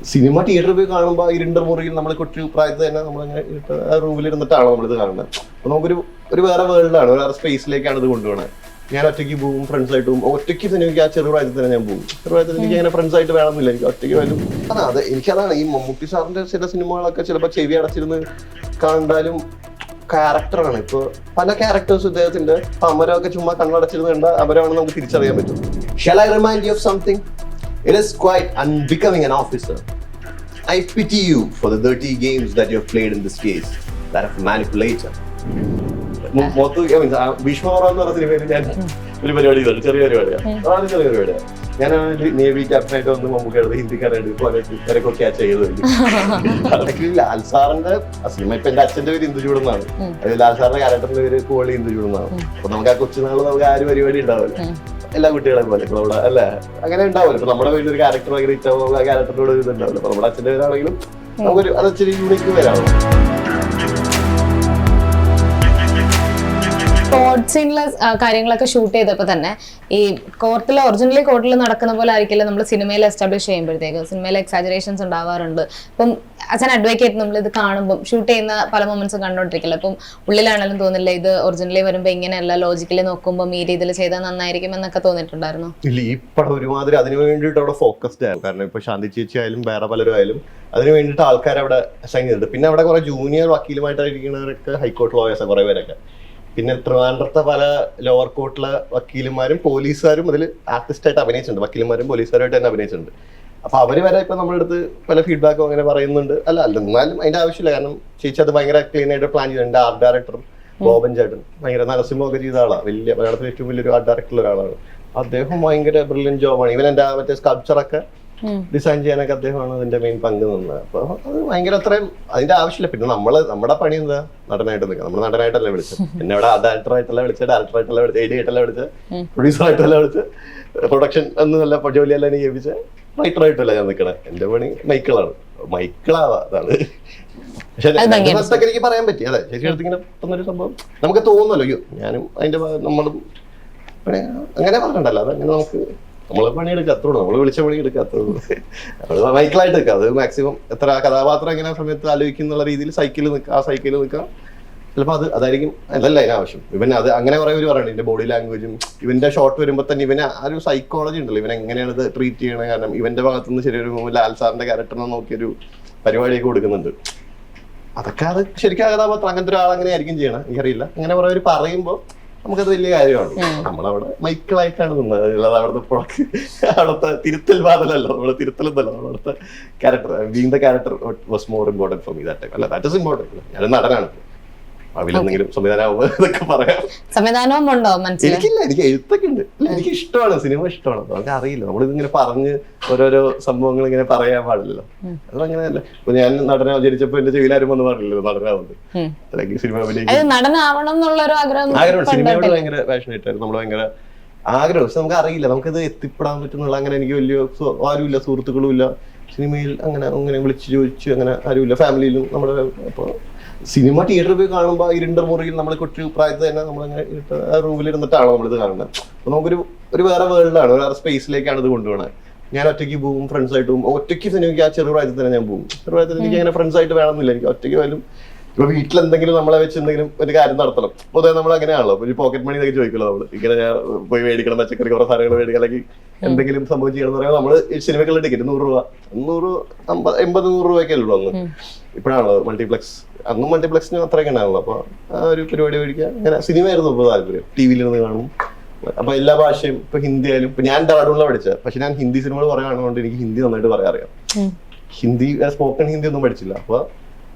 Cinema തിയേറ്ററിൽ പോയി കാണുമ്പോൾ ഇരുണ്ട മുറിയിൽ നമ്മൾ കൊച്ചു പ്രായത്തിൽ തന്നെ നമ്മളങ്ങനെ റൂമിൽ ഇരുന്നിട്ടാണോ നമ്മളിത് കാണുന്നത്. അപ്പൊ നമുക്കൊരു വേറെ വേൾഡാണ്, വേറെ സ്പേസിലേക്കാണ് ഇത് കൊണ്ടുപോകുന്നത്. ഞാൻ ഒറ്റയ്ക്ക് പോകും, ഫ്രണ്ട്സായിട്ട് പോകും. ഒറ്റയ്ക്ക് സിനിമയ്ക്ക് ആ ചെറുപ്രായത്തിൽ തന്നെ ഞാൻ പോകും. ചെറുപ്രായത്തിൽ എനിക്ക് അങ്ങനെ ഫ്രണ്ട്സായിട്ട് വേണമെന്നില്ല, എനിക്ക് ഒറ്റയ്ക്ക് വരും. അതെ എനിക്കതാണ് ഈ മമ്മൂട്ടി സാറിന്റെ ചില സിനിമകളൊക്കെ ചിലപ്പോൾ ചെവി അടച്ചിരുന്ന് കണ്ടാലും ക്യാരക്ടറാണ്. ഇപ്പൊ പല ക്യാരക്ടേഴ്സ് ഇദ്ദേഹത്തിന്റെ അമരമൊക്കെ ചുമ്മാ കണ്ണടച്ചിരുന്ന് കണ്ടാൽ അമരമാണെന്ന് നമുക്ക് തിരിച്ചറിയാൻ പറ്റും. Shall I remind you of something? It is quite unbecoming an officer. I pity you for the dirty games that you have played in this case. That of manipulator. Bheeshma Parvam എന്ന് പറഞ്ഞ സിനിമയിൽ ഞാൻ ഒരു പരിപാടി ചെയ്തു, ചെറിയ പരിപാടിയാണ്, ചെറിയ പരിപാടിയാണ്. ഞാൻ നേവി ക്യാപ്റ്റനായിട്ട് വന്ന് മമ്മൂക്കായിട്ട് ഹിന്ദിക്കാരായിട്ട് ക്യാച്ച് ചെയ്തത്. ലാൽ സാറിന്റെ സിനിമ ഇപ്പൊ എന്റെ അച്ഛന്റെ പേര് ഇന്ദുചൂട് എന്നാണ്, അത് ലാൽ സാറിന്റെ ക്യാരക്ടറിന്റെ പേര് കോളി ഇന്ദുചൂട് എന്നാണ്. അപ്പൊ നമുക്ക് ആ കൊച്ചുനാള് നമുക്ക് ആ ഒരു പരിപാടി ഉണ്ടാവില്ല, എല്ലാ കുട്ടികളെ പോലെ ഇപ്പൊ നമ്മുടെ അല്ലെ അങ്ങനെ ഉണ്ടാവില്ല. ഇപ്പൊ നമ്മുടെ വീട്ടിൽ ഒരു ക്യാരക്ടർ ഭയങ്കര ഇഷ്ടമാകുമ്പോൾ ആ ക്യാരക്ടറിനോട് ഒരു ഇതുണ്ടാവില്ല. അപ്പൊ നമ്മുടെ അച്ഛന്റെ പേരാണെങ്കിലും നമുക്കൊരു അത് ഇച്ചിരി യൂണിക്ക് പേരാണ്. കോർട്ട് സീനിലെ കാര്യങ്ങളൊക്കെ ഷൂട്ട് ചെയ്തപ്പോൾ തന്നെ ഈ ഒറിജിനലി കോർട്ടിൽ നടക്കുന്ന പോലെ ആയിരിക്കില്ല നമ്മൾ സിനിമയിൽ എസ്റ്റാബ്ലിഷ് ചെയ്യുമ്പോഴത്തേക്ക്. സിനിമയിൽ എക്സാജറേഷൻസ് ഉണ്ടാവാറുണ്ട്. അപ്പം അച്ഛൻ അഡ്വക്കേറ്റ് നമ്മൾ ഇത് കാണുമ്പോൾ ഷൂട്ട് ചെയ്യുന്ന പല മൊമെന്റ്സും കണ്ടോണ്ടിരിക്കില്ല. അപ്പം ഉള്ളിലാണെങ്കിലും തോന്നില്ല ഇത് ഒറിജിനലി വരുമ്പോൾ ഇങ്ങനെയല്ല, ലോജിക്കലി നോക്കുമ്പോൾ ഈ രീതിയിൽ ചെയ്താൽ നന്നായിരിക്കും എന്നൊക്കെ തോന്നിയിട്ടുണ്ടായിരുന്നു. ഇല്ല, ഈ പടം ഒരുമാതിരി അതിന് വേണ്ടിയിട്ട് അവിടെ ഫോക്കസ്ഡ് ആയിരുന്നു. കാരണം ഇപ്പൊ ശാന്തി ചേച്ചി ആയാലും വേറെ പലരും ആയാലും അതിന് വേണ്ടിയിട്ട് ആൾക്കാർ അവിടെ അസൈൻ ചെയ്തിട്ടുണ്ട്. പിന്നെ അവിടെ കുറെ ജൂനിയർ വക്കീലുമായിട്ടായിരിക്കുന്നവരൊക്കെ ഹൈക്കോർട്ട് ലോയേഴ്സ് കുറെ പേരൊക്കെ. പിന്നെ ട്രിവാൻഡ്രത്തെ പല ലോവർ കോർട്ടിലെ വക്കീലുമാരും പോലീസുകാരും അതിൽ ആർട്ടിസ്റ്റായിട്ട് അഭിനയിച്ചിട്ടുണ്ട്. വക്കീലുമാരും പോലീസുകാരുമായിട്ട് തന്നെ അഭിനയിച്ചിട്ടുണ്ട്. അപ്പൊ അവര് വരെ ഇപ്പൊ നമ്മുടെ അടുത്ത് പല ഫീഡ്ബാക്കും അങ്ങനെ പറയുന്നുണ്ട്. അല്ല എന്നാലും അതിന്റെ ആവശ്യമില്ല. കാരണം ചേച്ചി അത് ഭയങ്കര ക്ലീൻ ആയിട്ട് പ്ലാൻ ചെയ്തിട്ടുണ്ട്. ആർട്ട് ഡയറക്ടറും ബോബൻ ചേട്ടൻ ഭയങ്കര നരസിംഹമൊക്കെ ചെയ്ത ആളാണ്. വലിയ മലയാളത്തിൽ ഏറ്റവും വലിയൊരു ആർട്ട് ഡയറക്ടറുള്ള ഒരാളാണ് അദ്ദേഹം. ഭയങ്കര ബ്രില്യൻ ജോബാണ്. ഇവൻ എന്റെ മറ്റേ സ്കൾപ്ചറൊക്കെ ഡിസൈൻ ചെയ്യാനൊക്കെ അദ്ദേഹമാണ് അതിന്റെ മെയിൻ പങ്ക് നിന്നത്. അപ്പൊ അത് ഭയങ്കര അത്രയും അതിന്റെ ആവശ്യമില്ല. പിന്നെ നമ്മുടെ പണി എന്താ, നടനായിട്ട് നിൽക്കുക. നമ്മൾ നടനായിട്ടല്ലേ വിളിച്ചത്, പിന്നെ ഇവിടെ ഡയറക്ടറായിട്ടല്ല വിളിച്ചത്, ഡയറക്ടറായിട്ടല്ല വിളിച്ചത്, എഡി ആയിട്ടല്ല വിളിച്ചത്, പ്രൊഡ്യൂസറായിട്ടല്ല വിളിച്ചത്, പ്രൊഡക്ഷൻ എന്നല്ല ജോലിയല്ല എനിക്ക് ഏൽപ്പിച്ചത്, റൈറ്ററായിട്ടല്ല ഞാൻ നിൽക്കണേ. എന്റെ പണി മൈക്കിളാവാ അതാണ്. പക്ഷെ എനിക്ക് പറയാൻ പറ്റി. അതെ ശരിക്കും ഇങ്ങനെ പെട്ടെന്നൊരു സംഭവം നമുക്ക് തോന്നുമല്ലോ, അയ്യോ ഞാനും അതിന്റെ നമ്മളും അങ്ങനെ പറഞ്ഞിട്ടല്ലോ. അതങ്ങനെ നമ്മള് പണിയെടുക്കാത്തുള്ളൂ, നമ്മള് വിളിച്ച പണി എടുക്കാത്തുള്ളൂ. നമ്മള് മൈക്കിളായിട്ട് നിൽക്കാം. അത് മാക്സിമം എത്ര കഥാപാത്രം എങ്ങനെ സമയത്ത് ആലോചിക്കുന്നുള്ള രീതിയിൽ സൈക്കിളിൽ നിൽക്കുക, ആ സൈക്കിളിൽ നിൽക്കുക. ചിലപ്പോൾ അതായിരിക്കും അതല്ല അതിനാവശ്യം. ഇവൻ അത് അങ്ങനെ കുറെ പേര് പറയുന്നത് ഇവന്റെ ബോഡി ലാംഗ്വേജും ഇവന്റെ ഷോട്ട് വരുമ്പോൾ തന്നെ ഇവന് ആ ഒരു സൈക്കോളജി ഉണ്ടല്ലോ, ഇവൻ എങ്ങനെയാണ് ഇത് ട്രീറ്റ് ചെയ്യണത്. കാരണം ഇവന്റെ ഭാഗത്തുനിന്ന് ശരിയൊരു ലാൽ സാറിന്റെ ക്യാരക്ടറിനെ നോക്കിയൊരു പരിപാടിയൊക്കെ കൊടുക്കുന്നുണ്ട്. അതൊക്കെ അത് ശരിക്കും ആ കഥാപാത്രം അങ്ങനത്തെ ഒരാൾ അങ്ങനെ ആയിരിക്കും ചെയ്യണം, എനിക്കറിയില്ല. അങ്ങനെ കുറെ പേര് പറയുമ്പോൾ നമുക്കത് വലിയ കാര്യമാണ്. നമ്മളവിടെ മൈക്കിളായിട്ടാണ് നിന്നത്. അല്ലാതെ അവിടുത്തെ തിരുത്തൽ വാദലല്ലോ, നമ്മുടെ തിരുത്തലെന്നല്ലോ. അവിടുത്തെ character being the character was more important for me that time. അല്ല ദാറ്റ് ഇസ് ഇമ്പോർട്ടന്റ്. ഞാൻ നടനാണ്. അതിലെന്തെങ്കിലും സംവിധാനമാകുമ്പോൾ ഇതൊക്കെ പറയാം. സംവിധാനവും ഉണ്ടോ മനസ്സിൽ? എനിക്കില്ല, എനിക്ക് എഴുത്തൊക്കെ ഉണ്ട്. എനിക്ക് ഇഷ്ടമാണ്, സിനിമ ഇഷ്ടമാണ്. നമുക്ക് അറിയില്ല, നമ്മളിതിങ്ങനെ പറഞ്ഞ് ഓരോരോ സംഭവങ്ങൾ ഇങ്ങനെ പറയാൻ പാടില്ലല്ലോ. അതങ്ങനെയല്ല. ഇപ്പൊ ഞാൻ നടനെ ജനിച്ചപ്പോ എന്റെ ചെവിയിലാരും വന്ന് പറഞ്ഞില്ലല്ലോ നടനാവുന്നത്, അല്ലെങ്കിൽ സിനിമ നടനാവണം എന്നുള്ളൊരു ആഗ്രഹം. സിനിമയോട് ഭയങ്കര പാഷനേറ്റ് ആയിരുന്നു. നമ്മള് ഭയങ്കര ആഗ്രഹം. പക്ഷെ നമുക്ക് അറിയില്ല നമുക്കിത് എത്തിപ്പെടാൻ പറ്റുന്നുള്ള. അങ്ങനെ എനിക്ക് വലിയ ആരുമില്ല, സുഹൃത്തുക്കളും ഇല്ല സിനിമയിൽ. അങ്ങനെ വിളിച്ച് ചോദിച്ചു അങ്ങനെ ആരുമില്ല ഫാമിലിയിലും. നമ്മുടെ ഇപ്പൊ സിനിമ തിയേറ്ററിൽ പോയി കാണുമ്പോൾ ഇരുണ്ട മുറിയിൽ നമ്മൾ കൊച്ചു പ്രായത്തിൽ തന്നെ നമ്മളങ്ങനെ റൂമിൽ ഇരുന്നിട്ടാണോ നമ്മളിത് കാണുന്നത്. അപ്പൊ നമുക്കൊരു വേറെ വേൾഡാണ്, വേറെ സ്പേസിലേക്കാണ് ഇത് കൊണ്ടുപോകുന്നത്. ഞാൻ ഒറ്റയ്ക്ക് പോകും, ഫ്രണ്ട്സായിട്ട് പോകും. ഒറ്റയ്ക്ക് സിനിമയ്ക്ക് ആ ചെറുപ്രായത്തിൽ തന്നെ ഞാൻ പോകും. ചെറുപ്രായത്തിൽ എനിക്ക് അങ്ങനെ ഫ്രണ്ട്സായിട്ട് വേണമെന്നില്ല, എനിക്ക് ഒറ്റയ്ക്ക് പോയാലും. ഇപ്പൊ വീട്ടിലെന്തെങ്കിലും നമ്മളെ വെച്ച് എന്തെങ്കിലും ഒരു കാര്യം നടത്തണം. പൊതുവെ നമ്മൾ അങ്ങനെയാണല്ലോ, ഒരു പോക്കറ്റ് മണി എന്നൊക്കെ ചോദിക്കുമല്ലോ നമ്മള്. ഇങ്ങനെ ഞാൻ പോയി മേടിക്കണം, പച്ചക്കറി കുറെ സാധനങ്ങൾ മേടിക്കണം, അല്ലെങ്കിൽ എന്തെങ്കിലും സംഭവം ചെയ്യണം എന്ന് പറയുമ്പോൾ നമ്മള് സിനിമകളുടെ ടിക്കറ്റ് 100 രൂപ 100 രൂപയൊക്കെ ഉള്ളൂ അന്ന്. ഇപ്പോഴാണല്ലോ മൾട്ടിപ്ലക്സ്. അന്നും മൾട്ടിപ്ലക്സിന് അത്രയൊക്കെ ഉണ്ടാവുള്ളൂ. അപ്പൊ ആ ഒരു പരിപാടി മേടിക്കുക, അങ്ങനെ സിനിമയായിരുന്നു ഇപ്പോൾ താല്പര്യം. ടിവിയിലിരുന്ന് കാണും. അപ്പൊ എല്ലാ ഭാഷയും ഇപ്പൊ ഹിന്ദി ആയാലും. ഇപ്പൊ ഞാൻ ഡാഡുള്ള പഠിച്ചത്, പക്ഷെ ഞാൻ ഹിന്ദി സിനിമകൾ കുറെ കാണുന്നതുകൊണ്ട് എനിക്ക് ഹിന്ദി നന്നായിട്ട് പറയാൻ അറിയാം. ഹിന്ദി സ്പോക്കൺ ഹിന്ദി ഒന്നും പഠിച്ചില്ല. അപ്പൊ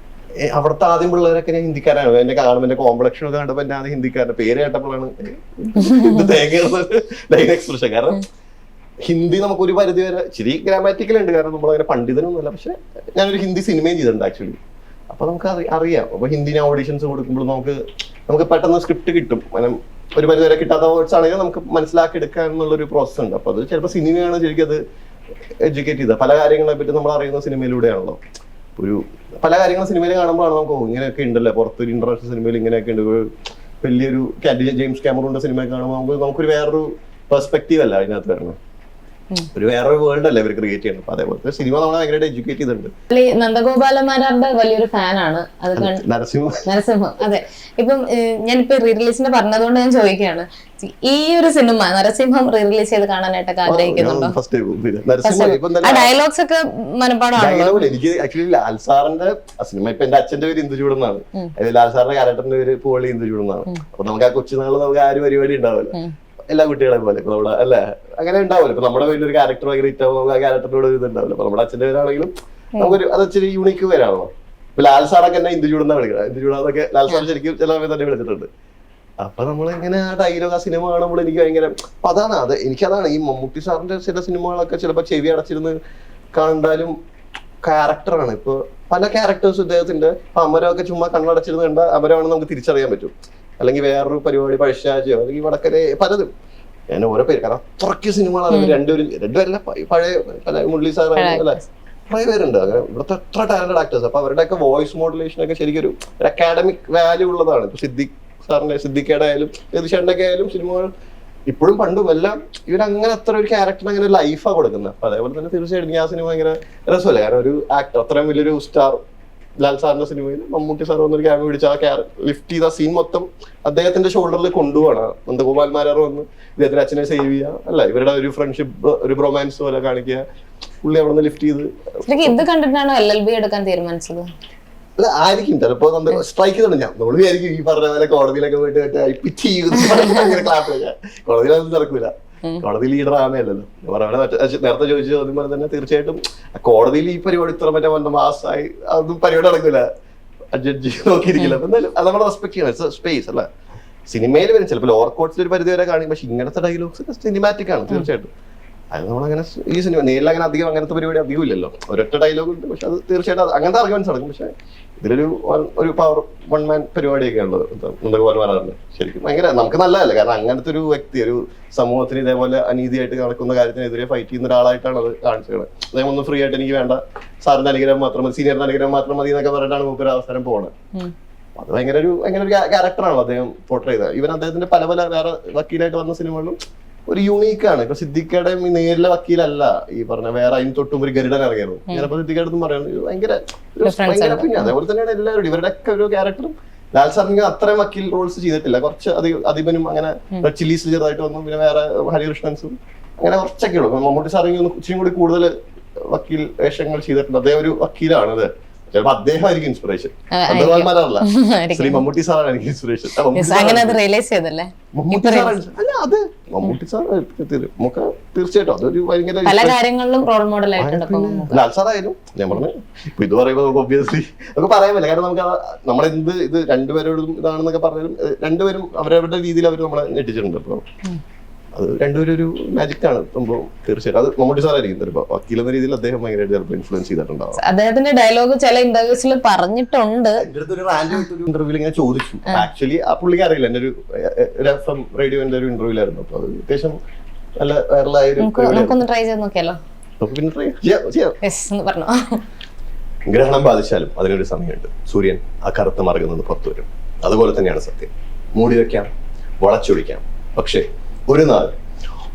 അവിടുത്തെ ആദ്യം പിള്ളേരൊക്കെ ഞാൻ ഹിന്ദിക്കാരാണ്. എന്റെ കാണുമ്പോൾ എന്റെ കോംപ്ലക്ഷൻ ഒക്കെ കണ്ടപ്പോ എന്റെ ആദ്യം ഹിന്ദിക്കാരന്റെ പേര് കേട്ടപ്പോഴാണ് ലൈൻ എക്സ്പ്രഷൻ. കാരണം ഹിന്ദി നമുക്കൊരു പരിധി വരെ ഇച്ചിരി ഗ്രാമാറ്റിക്കൽ ഉണ്ട്. കാരണം നമ്മളങ്ങനെ പണ്ഡിതനൊന്നുമല്ല. പക്ഷെ ഞാനൊരു ഹിന്ദി സിനിമയും ചെയ്തിട്ടുണ്ട് ആക്ച്വലി. അപ്പൊ നമുക്ക് അറിയാം. അപ്പൊ ഹിന്ദിന് ഓഡിഷൻസ് കൊടുക്കുമ്പോൾ നമുക്ക് പെട്ടെന്ന് സ്ക്രിപ്റ്റ് കിട്ടും. ഒരു പരിധി വരെ കിട്ടാത്ത വേർഡ്സ് ആണെങ്കിൽ നമുക്ക് മനസ്സിലാക്കി എടുക്കാൻ എന്നുള്ളൊരു പ്രോസസ് ഉണ്ട്. അപ്പൊ അത് ചിലപ്പോൾ സിനിമയാണ് ശരിക്കും അത് എഡ്യൂക്കേറ്റ് ചെയ്തത്. പല കാര്യങ്ങളെ പറ്റി നമ്മൾ അറിയുന്ന സിനിമയിലൂടെയാണല്ലോ. പല കാര്യങ്ങളും സിനിമയിൽ കാണുമ്പോഴാണ് നമുക്ക് ഇങ്ങനെയൊക്കെ ഉണ്ടല്ലോ, പുറത്തൊരു ഇന്റർനാഷണൽ സിനിമയിൽ ഇങ്ങനെയൊക്കെ ഉണ്ട്. വലിയൊരു ജെയിംസ് ക്യാമറൂണിന്റെ സിനിമയൊക്കെ കാണുമ്പോൾ നമുക്കൊരു വേറൊരു പെർസ്പെക്റ്റീവ് അല്ല അതിനകത്ത് വരണം. ഒരു വേറൊരു വേൾഡ് അല്ലേ ഇവർ ക്രിയേറ്റ് ചെയ്യുന്നത്. അപ്പൊ അതേപോലത്തെ സിനിമ നമ്മളെ ഭയങ്കരമായിട്ട് എഡ്യൂക്കേറ്റ് ചെയ്തിട്ടുണ്ട്. നന്ദഗോപാലന്മാരുടെ വലിയൊരു ഫാനാണ് അത് നരസിംഹം. അതെ, ഇപ്പം ഞാനിപ്പോ റീ റിലീസിന് പറഞ്ഞതുകൊണ്ട് ഞാൻ ചോദിക്കുകയാണ്, ഈ ഒരു സിനിമ നരസിംഹം റീ റിലീസ് ചെയ്ത് കാണാനായിട്ടൊക്കെ ആഗ്രഹിക്കുന്നുണ്ടോ? ആ ഡയലോഗ്സ് ഒക്കെ മനപ്പാടാണല്ലോ. എനിക്ക് ആക്ച്വലി ലാൽ സാറിന്റെ സിനിമ, ഇപ്പൊ എന്റെ അച്ഛന്റെ പേര് ഇന്ദുചൂട് എന്നാണ്, ലാൽ സാറിന്റെ ക്യാരക്ടറിന്റെ പേര് പൂവള്ളി ഇന്ദുചൂട് എന്നാണ്. അപ്പൊ നമുക്ക് ആ കൊച്ചുനാളിൽ നമുക്ക് ആ ഒരു പരിപാടി ഉണ്ടാവില്ല, എല്ലാ കുട്ടികളെ പോലെ ഇപ്പൊ നമ്മുടെ അല്ലെ അങ്ങനെ ഉണ്ടാവില്ല. ഇപ്പൊ നമ്മുടെ വലിയൊരു ക്യാരക്ടർ ഭയങ്കര ഇറ്റാവും, നമുക്ക് ആ ക്യാരക്ടറിനോട് ഇത് ഉണ്ടാവില്ല. അപ്പൊ നമ്മുടെ അച്ഛന്റെ പേരാണെങ്കിലും നമുക്കൊരു അത് ഇച്ചിരി യൂണിക്ക് പേരാണല്ലോ. ഇപ്പൊ ലാൽ സാറൊക്കെ എന്നെ ഇന്ദുചൂടെന്നാണ് വിളിക്കുന്നത്. ഇന്ദുചൂടെന്നൊക്കെ ലാൽ സാർ ശരിക്കും ചില സമയത്ത് തന്നെ വിളിച്ചിട്ടുണ്ട്. അപ്പൊ നമ്മളിങ്ങനെ ആ ഡയലോഗ് ആ സിനിമ കാണുമ്പോൾ എനിക്ക് ഭയങ്കര അപ്പൊ അതാണ് അത് എനിക്കതാണ് ഈ മമ്മൂട്ടി സാറിന്റെ ചില സിനിമകളൊക്കെ ചിലപ്പോ ചെവി അടച്ചിരുന്ന് കണ്ടാലും ക്യാരക്ടറാണ്. ഇപ്പൊ പല ക്യാരക്ടേഴ്സ് ഇദ്ദേഹത്തിന്റെ അമരമൊക്കെ ചുമ്മാ കണ്ണടച്ചിരുന്ന് കണ്ട അമരമാണെന്ന് നമുക്ക് തിരിച്ചറിയാൻ പറ്റും. അല്ലെങ്കിൽ വേറൊരു പരിപാടി പഴശ്ശാജിയോ അല്ലെങ്കിൽ വടക്കരെ പലതും ഞാൻ ഓരോ പേര്, കാരണം അത്രയ്ക്ക് സിനിമകളാണ് രണ്ടുപേരല്ല പഴയ പല മുരളി സാറായാലും അല്ലെ കുറെ പേരുണ്ട് അങ്ങനെ ഇവിടുത്തെ എത്ര ടാലന്റഡ് ആക്ടേഴ്സ്. അപ്പൊ അവരുടെയൊക്കെ വോയിസ് മോഡുലേഷൻ ഒക്കെ ശരിക്കും ഒരു അക്കാഡമിക് വാല്യൂ ഉള്ളതാണ്. ഇപ്പൊ സിദ്ദിഖയുടെ ആയാലും യദുശേഖരന്റെ ഒക്കെ ആയാലും സിനിമകൾ ഇപ്പോഴും പണ്ടും എല്ലാം ഇവരങ്ങനെ അത്ര ഒരു ക്യാരക്ടറിന് അങ്ങനെ ലൈഫാ കൊടുക്കുന്നത്. അപ്പൊ അതേപോലെ തന്നെ തീർച്ചയായിട്ടും ആ സിനിമ ഭയങ്കര രസമല്ലേ, കാരണം ഒരു ആക്ടർ അത്രയും വലിയൊരു സ്റ്റാർ ലാൽ സാറിന്റെ സിനിമയിൽ മമ്മൂട്ടി സാർ വന്നൊരു ക്യാമറ പിടിച്ച് ആ ലിഫ്റ്റ് ചെയ്ത സീൻ മൊത്തം അദ്ദേഹത്തിന്റെ ഷോൾഡറിൽ കൊണ്ടുപോകണം. നന്ദഗോപാൽമാരാർ വന്ന് ഇദ്ദേഹത്തിന്റെ അച്ഛനെ സേവ് ചെയ്യുക അല്ല, ഇവരുടെ ഒരു ഫ്രണ്ട്ഷിപ്പ് ഒരു റൊമാൻസ് പോലെ കാണിക്കുക. പുള്ളി അവിടെ നിന്ന് ലിഫ്റ്റ് ചെയ്ത് ഇത് കണ്ടിട്ടാണോ LLB എടുക്കാൻ തീരുമാനിച്ചത്? അല്ല ആയിരിക്കും, ചിലപ്പോ സ്ട്രൈക്ക് ചെയ്തിട്ടുണ്ട്. ഞാൻ നമ്മൾ വിചാരിക്കും ഈ പറഞ്ഞ പോലെ കോടതിയിലൊക്കെ പോയിട്ട് കോടതിയിലൊന്നും നടക്കൂല. കോടതിയിൽ ഈ ഡ്രാമയല്ലല്ലോ. നേരത്തെ ചോദിച്ച ചോദ്യം പോലെ തന്നെ തീർച്ചയായിട്ടും കോടതിയിൽ ഈ പരിപാടി ഇത്ര മറ്റേ മാസമായി അതൊന്നും പരിപാടി നടക്കൂല, ജഡ്ജി നോക്കിയിരിക്കില്ല. അപ്പൊ എന്തായാലും അത് നമ്മൾ റെസ്പെക്ട് ചെയ്യണം, സ്പേസ് അല്ല. സിനിമയിൽ വരും ചിലപ്പോൾ ലോവർ കോർട്സിൽ ഒരു പരിധി വരെ കാണും, പക്ഷെ ഇങ്ങനത്തെ ഡയലോഗ്സ് സിനിമാറ്റിക് ആണ് തീർച്ചയായിട്ടും. അത് നമ്മളങ്ങനെ ഈ സിനിമ നേരിൽ അങ്ങനെ അധികം അങ്ങനത്തെ പരിപാടി അധികം ഇല്ലല്ലോ. ഒരൊറ്റ ഡയലോഗ് ഉണ്ട്, പക്ഷെ അത് തീർച്ചയായിട്ടും അങ്ങനത്തെ ആർഗ്യുമെന്റ്സ് നടക്കും. പക്ഷെ ഇതിലൊരു പവർ വൺ മാൻ പരിപാടിയൊക്കെ ഉള്ളത് നന്ദഗോപാൽമാരാറിന് ശരിക്കും ഭയങ്കര നമുക്ക് നല്ലതല്ല. കാരണം അങ്ങനത്തെ ഒരു വ്യക്തി ഒരു സമൂഹത്തിന് ഇതേപോലെ അനീതിയായിട്ട് നടക്കുന്ന കാര്യത്തിനെതിരെ ഫൈറ്റ് ചെയ്യുന്ന ഒരാളായിട്ടാണ് അത് കാണിച്ചത്. അദ്ദേഹം ഒന്ന് ഫ്രീ ആയിട്ട് എനിക്ക് വേണ്ട, സാറിന്റെ അനുഗ്രഹം മാത്രം മതി, സീനിയറിന്റെ അനുഗ്രഹം മാത്രം മതി എന്നൊക്കെ പറഞ്ഞിട്ടാണ് മൂപ്പര് അവസരം പോകുന്നത്. അത് ഭയങ്കര ഒരു ക്യാരക്ടറാണ് അദ്ദേഹം പോർട്രേ ചെയ്തത്. ഇവൻ അദ്ദേഹത്തിന്റെ പല പല വേറെ വക്കീലായിട്ട് വന്ന സിനിമകളിലും ഒരു യൂണീക്കാണ്. ഇപ്പൊ സിദ്ദിഖയുടെ നേരിലെ വക്കീലല്ല ഈ പറഞ്ഞ വേറെ അതിന് തൊട്ടും ഒരു ഗരുഡൻ ഇറങ്ങിയത്. ഞാനപ്പോ സിദ്ദിഖയുടെ അടുത്തും പറയുന്നത് ഭയങ്കര പിന്നെ അതേപോലെ തന്നെയാണ് എല്ലാവരും ഇവരുടെ ഒക്കെ ഒരു ക്യാരക്ടറും. ലാൽ സാറിന് അത്രയും വക്കീൽ റോൾസ് ചെയ്തിട്ടില്ല, കുറച്ച് അധിപനും അങ്ങനെ ചില്ലീസ് ചെറുതായിട്ട് വന്നു, പിന്നെ വേറെ ഹരികൃഷ്ണൻസും അങ്ങനെ കുറച്ചൊക്കെ ഉള്ളൂ. മമ്മൂട്ടി സാറിന് ഇച്ചിരി കൂടി കൂടുതൽ വക്കീൽ വേഷങ്ങൾ ചെയ്തിട്ടുണ്ട്. അദ്ദേഹം ഒരു വക്കീലാണ്. അത് ചിലപ്പോ അദ്ദേഹമായിരിക്കും ഇൻസ്പിറേഷൻ, നന്ദഗോപാൽമാരല്ല, ശ്രീ മമ്മൂട്ടി സാറാണ് എനിക്ക് ഇൻസ്പിറേഷൻ. മമ്മൂട്ടി സാർ അല്ല അത് മമ്മൂട്ടി സാർ നമുക്ക് തീർച്ചയായിട്ടും അതൊരു ഭയങ്കര ലാൽ സാറായാലും ഞാൻ പറഞ്ഞു. ഇപ്പൊ ഇത് പറയുമ്പോൾ നമുക്ക് ഒബ്വിയസ്ലി നമുക്ക് പറയാൻ പറ്റില്ല, കാരണം നമുക്ക് നമ്മളെന്ത് ഇത് രണ്ടുപേരോടും ഇതാണെന്നൊക്കെ പറഞ്ഞാലും രണ്ടുപേരും അവരവരുടെ രീതിയിൽ അവർ നമ്മളെ ഞെട്ടിച്ചിട്ടുണ്ട്. അപ്പൊ അത് രണ്ടുപേരും ഒരു മാജിക് ആണ് സംഭവം. തീർച്ചയായിട്ടും അത് മമ്മൂട്ടി സാറായിരിക്കും ചിലപ്പോൾ വക്കീൽ എന്ന രീതിയിൽ അദ്ദേഹം ഭയങ്കരമായിട്ട് ചിലപ്പോൾ ഇൻഫ്ലുവൻസ് ചെയ്തിട്ടുണ്ടാവും. അദ്ദേഹത്തിന്റെ ഡയലോഗ് ചില ഇന്റർവ്യൂസിൽ പറഞ്ഞിട്ടുണ്ട്. എന്റെ അടുത്ത് ഒരു ഇന്റർവ്യൂവിൽ ഇങ്ങനെ ചോദിച്ചു. ആക്ച്വലി ആ പുള്ളിക്ക് അറിയില്ല, എന്റെ ഒരു FM റേഡിയോന്റെ ഒരു ഇന്റർവ്യൂലായിരുന്നു. അപ്പൊ അത് അത്യാവശ്യം നല്ല വൈറലായ ഒരു ട്രൈ ചെയ്ത് നോക്കിയാലോ? പിന്നെ ട്രൈ ചെയ്യാം. ഗ്രഹണം ബാധിച്ചാലും അതിനൊരു സമയമുണ്ട്. സൂര്യൻ ആ കറുത്ത മാർഗം നിന്ന് പുറത്തു വരും. അതുപോലെ തന്നെയാണ് സത്യം. മൂടി വെക്കാം, വളച്ചൊടിക്കാം, പക്ഷേ ഒരു നാൾ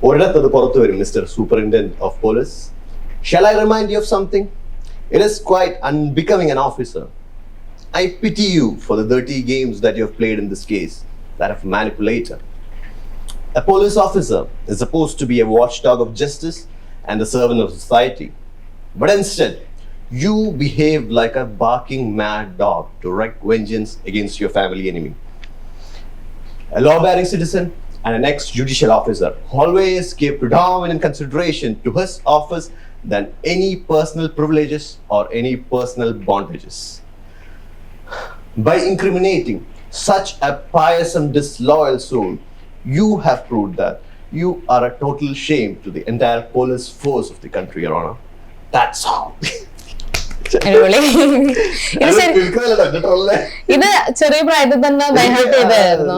ഒരിടത്തത് പുറത്തു വരും. Mister superintendent of police, shall I remind you of something? It is quite unbecoming an officer. I pity you for the dirty games that you have played in this case, that of manipulator. A police officer is supposed to be a watchdog of justice and the servant of society. But instead, you behave like a barking mad dog to wreak vengeance against your family enemy. A law-abiding citizen and an ex-judicial officer always gave predominant consideration to his office than any personal privileges or any personal bondages. By incriminating such a pious and disloyal soul, you have proved that you are a total shame to the entire police force of the country, Your Honor. That's all. ഇത് ചെറിയ പ്രായത്തിൽ തന്നെ by heart ചെയ്തായിരുന്നു.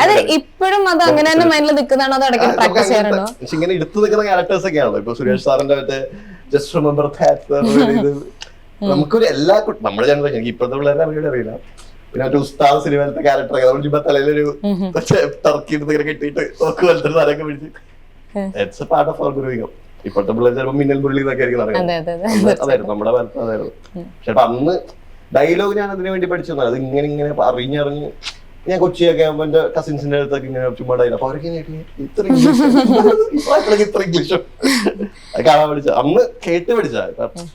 അത് ഇപ്പോഴും അത് അങ്ങനെ തന്നെ മൈൻഡിൽ നിൽക്കുന്നതാണോ? അത് ഇടയ്ക്ക് പ്രാക്ടീസ് ചെയ്യാറുണ്ടോ? ഇങ്ങനെ എടുത്തു നിൽക്കുന്ന ക്യാരക്ടേഴ്സ് ഒക്കെ ആണല്ലോ. ഇപ്പൊ സുരേഷ് സാറിന്റെ മറ്റേ ജസ്റ്റ് റിമെമ്പർ ദാറ്റ് നമുക്കൊരു എല്ലാ നമ്മുടെ ജനറേഷൻ, എനിക്ക് ഇപ്പോഴത്തെ പിള്ളേരെ അറിയില്ല, പിന്നെ മറ്റേ ഉസ്താദ് സിനിമയിലത്തെ ക്യാരക്ടറൊക്കെ നമ്മൾ ചുമ്മാ തലയിലൊരു ടർക്കി ഇങ്ങനെ കെട്ടിയിട്ട് പോലത്തെ സാധനമൊക്കെ പിടിച്ച് it's a part of our growing. ഇപ്പോഴത്തെ പിള്ളേർ ചിലപ്പോൾ മിന്നൽ പുള്ളി എന്നൊക്കെ ആയിരിക്കും നടക്കുന്നത്. അതായിരുന്നു നമ്മുടെ കാലത്ത് അതായിരുന്നു. പക്ഷെ അപ്പൊ അന്ന് ഡയലോഗ് ഞാൻ അതിനു വേണ്ടി പഠിച്ചു. അത് ഇങ്ങനെ അറിഞ്ഞറിഞ്ഞ് ഞാൻ കൊച്ചിയൊക്കെ ആകുമ്പോ എന്റെ കസിൻസിന്റെ അടുത്തൊക്കെ ഇങ്ങനെ ചുമ്മാ ഡയലോഗ് അപ്പൊ അവരൊക്കെ ഇത്ര ഇംഗ്ലീഷും അത് കാണാൻ പഠിച്ച അന്ന് കേട്ട് പഠിച്ച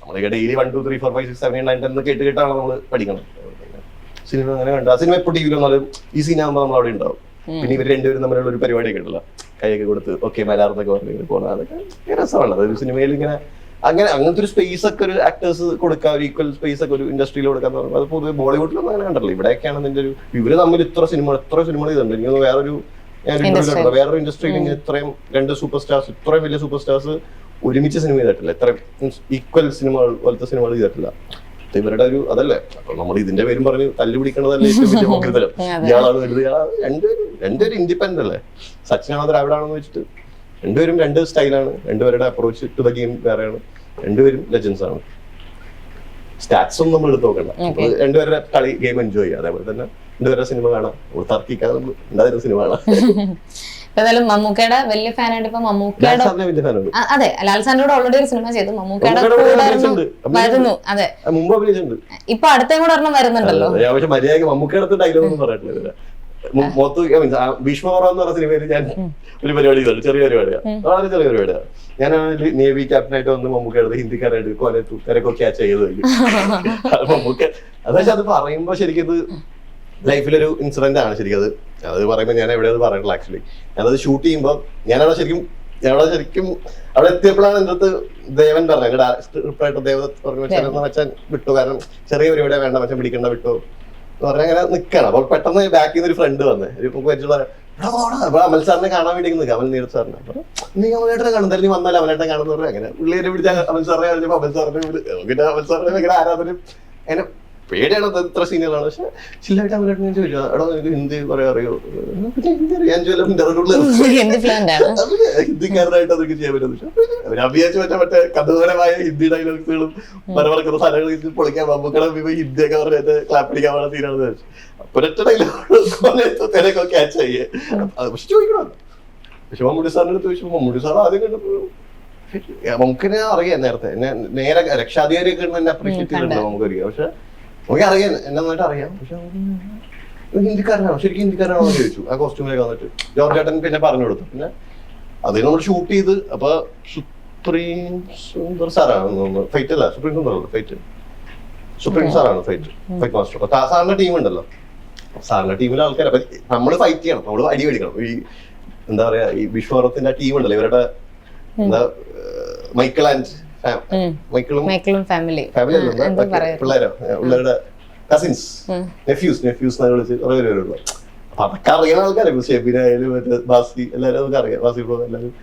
നമ്മളൊക്കെ ഡെയിലി 1 2 3 4 5 6 7 8 9 കേട്ട് കേട്ടാണ് നമ്മള് പഠിക്കണം. സിനിമ അങ്ങനെ കണ്ടു. ആ സിനിമ എപ്പോൾ ടി വിയിൽ വന്നാലും ഈ സീൻ ആകുമ്പോൾ നമ്മൾ അവിടെ ഉണ്ടാവും. പിന്നെ ഇവർ രണ്ടുപേരും തമ്മിലുള്ള ഒരു പരിപാടിയൊക്കെ ഉണ്ടല്ലോ, കൈയൊക്കെ കൊടുത്ത് ഓക്കെ മലയാളത്തൊക്കെ പറഞ്ഞു പോകണം. അതൊക്കെ രസമാണ്. അതൊരു സിനിമയിൽ ഇങ്ങനെ അങ്ങനത്തെ ഒരു സ്പേസ് ഒക്കെ ഒരു ആക്ടേഴ്സ് കൊടുക്കാം, ഒരു ഈക്വൽ സ്പേസ് ഒക്കെ ഒരു ഇൻഡസ്ട്രിയിൽ കൊടുക്കാൻ പറഞ്ഞു. അത് പൊതുവെ ബോളിവുഡിലൊന്നും അങ്ങനെ കണ്ടല്ലോ. ഇവിടെയൊക്കെയാണ് അതിന്റെ ഒരു ഇവര് തമ്മിൽ എത്ര സിനിമ ഇതുണ്ട്. എനിക്ക് വേറൊരു വേറൊരു ഇൻഡസ്ട്രിയിൽ ഇങ്ങനെ ഇത്രയും രണ്ട് സൂപ്പർ സ്റ്റാർസ്, ഇത്രയും വലിയ സൂപ്പർ സ്റ്റാർസ് ഒരുമിച്ച് സിനിമ ചെയ്തിട്ടില്ല. ഇത്രയും ഈക്വൽ സിനിമകൾ പോലത്തെ സിനിമകൾ ചെയ്തിട്ടില്ല. ഇവരുടെ ഒരു അതല്ലേ. അപ്പൊ നമ്മൾ ഇതിന്റെ പേരും പറഞ്ഞ് തല്ലുപിടിക്കണതല്ലേ ഏറ്റവും വലിയ പോക്കൃതരം. ഇയാളാണ് വലുത്, രണ്ടുപേരും ഇൻഡിപെൻഡന്റ് അല്ലേ. സച്ചിനാണോ ദ്രാവിഡാണെന്ന് വെച്ചിട്ട് രണ്ടുപേരും രണ്ട് സ്റ്റൈലാണ്. രണ്ടുപേരുടെ അപ്രോച്ച് ടു ദ ഗെയിം വേറെയാണ്. രണ്ടുപേരും ലെജൻസ് ആണ്. സ്റ്റാറ്റ്സ് ഒന്നും നമ്മൾ എടുത്ത് നോക്കണ്ട. രണ്ടുപേരുടെ കളി ഗെയിം എൻജോയ് ചെയ്യുക. അതേപോലെ തന്നെ രണ്ടുപേരുടെ സിനിമ കാണാം. തർക്കിക്കാതെ നമ്മൾ ഉണ്ടായിരുന്ന സിനിമ കാണാം. ഏതായാലും മമ്മൂക്കയുടെ വലിയ ഫാനായിട്ട് ഇപ്പൊ മമ്മൂക്കയുടെ അതെ ലാൽ സാറിനോട് ഓൾറെഡി ഒരു സിനിമ ചെയ്തു. മമ്മൂക്കയുടെ വരുന്നു. അതെ മുമ്പ് അഭിനയിച്ചിട്ടുണ്ട്. ഇപ്പൊ അടുത്തേം കൂടെ ഒരെണ്ണം വരുന്നുണ്ടല്ലോ. പക്ഷെ മര്യാദക്ക് മമ്മൂക്കയുടെ ഡയലോഗ് ഒന്നും പറഞ്ഞിട്ടില്ല. ഭീഷ്മപർവ്വം എന്ന് പറഞ്ഞ സിനിമയിൽ ഞാൻ ഒരു പരിപാടി ചെയ്തു. ചെറിയ പരിപാടിയാണ്, വളരെ ചെറിയ പരിപാടിയാണ്. ഞാൻ നേവി ക്യാപ്റ്റനായിട്ട് വന്ന് മമ്മൂക്കയുടെ ഹിന്ദിക്കാരായിട്ട് കൊലത്തു തിരക്കൊക്കെ ക്യാച്ച് ചെയ്ത് മമ്മൂക്ക. അതായത് അത് പറയുമ്പോ ശരിക്കും ഇത് ലൈഫിലൊരു ഇൻസിഡന്റ് ആണ്. ശരിക്കും അത് പറയുമ്പോൾ ഞാൻ എവിടെ അത് പറഞ്ഞിട്ടില്ല. ആക്ച്വലി ഞാനത് ഷൂട്ട് ചെയ്യുമ്പോൾ ഞാനവിടെ ശരിക്കും അവിടെ എത്തിയപ്പോഴാണ് എൻ്റെ അടുത്ത് ദേവൻ പറഞ്ഞത്. സ്ക്രിപ്റ്റായിട്ട് ദേവദത്ത് പറഞ്ഞു വെച്ചാൽ വിട്ടു, കാരണം ചെറിയ പരിപാടിയാ വേണ്ട മച്ചാൻ പിടിക്കണ്ട വിട്ടു എന്ന് പറഞ്ഞാൽ അങ്ങനെ നിൽക്കണം. അപ്പോൾ പെട്ടെന്ന് ബാക്കിൽ നിന്ന് ഒരു ഫ്രണ്ട് വന്നേ, അമൽ സാറിനെ കാണാൻ വേണ്ടി നിൽക്കുക. അമൽ നീരജ് സാറിനെ അപ്പൊ നീ അമലേട്ടനെ കാണും, നീ വന്നാൽ അമലേട്ടനെ കാണുന്ന പറഞ്ഞു. അങ്ങനെ പുള്ളിയെ പിടിച്ച അമൽ സാറിനെ കഴിഞ്ഞപ്പോ അമൽ സാറിനെ ഭയങ്കര ആരാധന. അങ്ങനെ പേടിയാണ്, ഇത്ര സീനിയറാണ്. പക്ഷെ ചില്ലായിട്ട് അമലേട്ടൻ ഞാൻ ചോദിച്ചു, എടോ എനിക്ക് ഹിന്ദി പറയാൻ അറിയോ? പിന്നെ ഹിന്ദി അറിയാൻ ഹിന്ദിക്കാരനായിട്ട് അതൊക്കെ ചെയ്യാൻ പറ്റും. അഭിയാച്ച് മറ്റേ കഥപരമായ ഹിന്ദി ഡയലോഗ്സുകളും മരമറക്കുന്ന സ്ഥലങ്ങൾ പൊളിക്കാൻ മമ്മൂക്കടെ ഹിന്ദിയൊക്കെ പറഞ്ഞിട്ട് ക്ലാപ്പടിക്കാൻ പാടുന്ന സീനാണെന്ന് വെച്ചു. ഒരൊറ്റ ഡയലോഗ് തിരക്കൊക്കെ ക്യാച്ച് ചെയ്യേ. പക്ഷെ ചോദിക്കണം. പക്ഷെ മമ്മൂട്ടി സാറിന്റെ അടുത്ത് ചോദിച്ചു. മമ്മൂട്ടി സാർ ആദ്യം കണ്ടപ്പോ നമുക്കിനെ അറിയാം, നേരെ രക്ഷാധികാരിയൊക്കെ എന്നെ അപ്രീഷിയേറ്റ് ചെയ്തിട്ടുണ്ടോ നമുക്കറിയാം. പക്ഷെ നമുക്ക് അറിയാം, എന്നെ നന്നായിട്ട് അറിയാം. പക്ഷെ ഹിന്ദിക്കാരനാണോ, ശരിക്കും ഹിന്ദിക്കാരനാണോ എന്ന് ചോദിച്ചു. ആ കോസ്റ്റ്യൂമിലേക്ക് വന്നിട്ട് ജോർജ് ചേട്ടൻ പിന്നെ പറഞ്ഞു കൊടുത്തു. പിന്നെ അതിൽ നമ്മൾ ഷൂട്ട് ചെയ്ത് അപ്പൊ സുപ്രീം സുന്ദർ സാറാണ് ഫൈറ്റ് അല്ല, സുപ്രീം സുന്ദർ സുപ്രീം സാറാണ് ഫൈറ്റ് മാസ്റ്റർ. അപ്പൊ സാറിന്റെ ടീം ഉണ്ടല്ലോ, സാറിന്റെ ടീമിലെ ആൾക്കാർ അപ്പൊ നമ്മള് ഫൈറ്റ് ചെയ്യണം, നമ്മള് അടി മേടിക്കണം. ഈ എന്താ പറയാ, ഈ വിശ്വറത്തിന്റെ ടീം ഉണ്ടല്ലോ, ഇവരുടെ എന്താ മൈക്കിളും ഫാമിലി പിള്ളേരുടെ കസിൻസ് നെഫ്യൂസ് വിളിച്ച് കുറെ പേരുള്ളൂ. അപ്പൊ അതൊക്കെ അറിയുന്ന ആൾക്കാരെ ഷെബിനായാലും മറ്റേ ബാസി എല്ലാവരും അതൊക്കെ അറിയാം. ബാസി എല്ലാവരും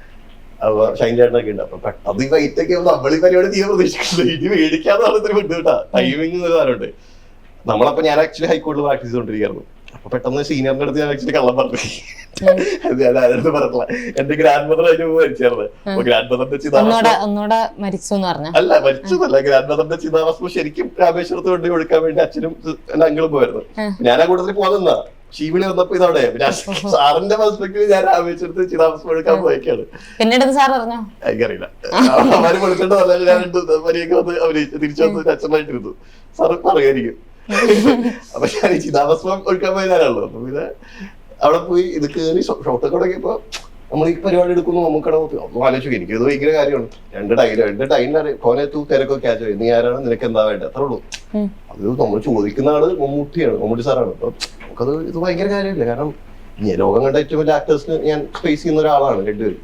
അപ്പൊ ഷൈൻ ചേട്ടനൊക്കെ ഉണ്ട്. അപ്പൊ പെട്ടെന്ന് ഈ ഫൈറ്റൊക്കെ നമ്മൾ ഈ പരിപാടി ചെയ്യാൻ പ്രതീക്ഷിക്കുന്നത് ഇനി മേടിക്കാന്ന് പറഞ്ഞൊരു വിട്ടു കേട്ടാ. ടൈമിങ് സാധനമുണ്ട്. നമ്മളപ്പോ ഞാൻ ആക്ച്വലി ഹൈക്കോടതിയിൽ പ്രാക്ടീസ് ചെയ്തോണ്ടിരിക്കുന്നു. അപ്പൊ പെട്ടെന്ന് സീനിയറിന്റെ അടുത്ത് ഞാൻ ആക്ച്വലി കള്ളം പറഞ്ഞു. ഞാനത് പറഞ്ഞില്ല. എന്റെ ഗ്രാൻഡ് മദർ അതിന് മുമ്പ് മരിച്ചായിരുന്നു. അപ്പൊ ഗ്രാൻഡ് മദറിന്റെ അല്ല മരിച്ചതല്ല, ഗ്രാൻഡ് മദറിന്റെ ചിതാഭസ്മം ശരിക്കും രാമേശ്വരത്ത് കൊണ്ട് കൊടുക്കാൻ വേണ്ടി അച്ഛനും എന്റെ അങ്കിളും പോയിരുന്നു. ഞാൻ ആ കൂട്ടത്തിൽ പോകുന്ന ഷീവിളി വന്നപ്പോ ഇതവിടെ സാറിന്റെ പെർസ്പെക്ടീവ് ഞാൻ രാമേശ്വരത്ത് ചിതാഭസ്മം എടുക്കാൻ പോയേക്കാണ്. എനിക്കറിയില്ല, അവര് വിളിച്ചിട്ട് വന്നാൽ ഞാൻ വരിയൊക്കെ വന്ന് അവര് തിരിച്ചു വന്ന് അച്ഛനായിട്ടിരുന്നു. സാറ് പറയായിരിക്കും. അപ്പൊ ഞാൻ ഈ ചിതാഭസ്മം ഒഴുക്കാൻ പോയതാണല്ലോ. അപ്പൊ പിന്നെ അവിടെ പോയി ഇത് കയറി ഷോട്ടൊക്കെ തുടങ്ങിയപ്പോ നമ്മൾ ഈ പരിപാടി എടുക്കുന്നു. നമുക്കടെ ഒന്നും ആലോചിക്കും. എനിക്കത് ഭയങ്കര കാര്യമാണ്. രണ്ട് ടൈമിന് കോനത്തു തിരക്കൊക്കെ ക്യാച്ച് ചെയ്യും. നീ ആരാണ്, നിനക്ക് എന്താ വേണ്ടത്, അത്രേ ഉള്ളൂ. അത് നമ്മൾ ചോദിക്കുന്ന ആള് മമ്മൂട്ടി സാറാണ്. അപ്പൊ നമുക്കത് ഇത് ഭയങ്കര കാര്യമില്ല. കാരണം ലോകം കണ്ട ഏറ്റവും വലിയ ആക്ടേഴ്സിന് ഞാൻ ഫേസ് ചെയ്യുന്ന ഒരാളാണ് രണ്ടുപേരും.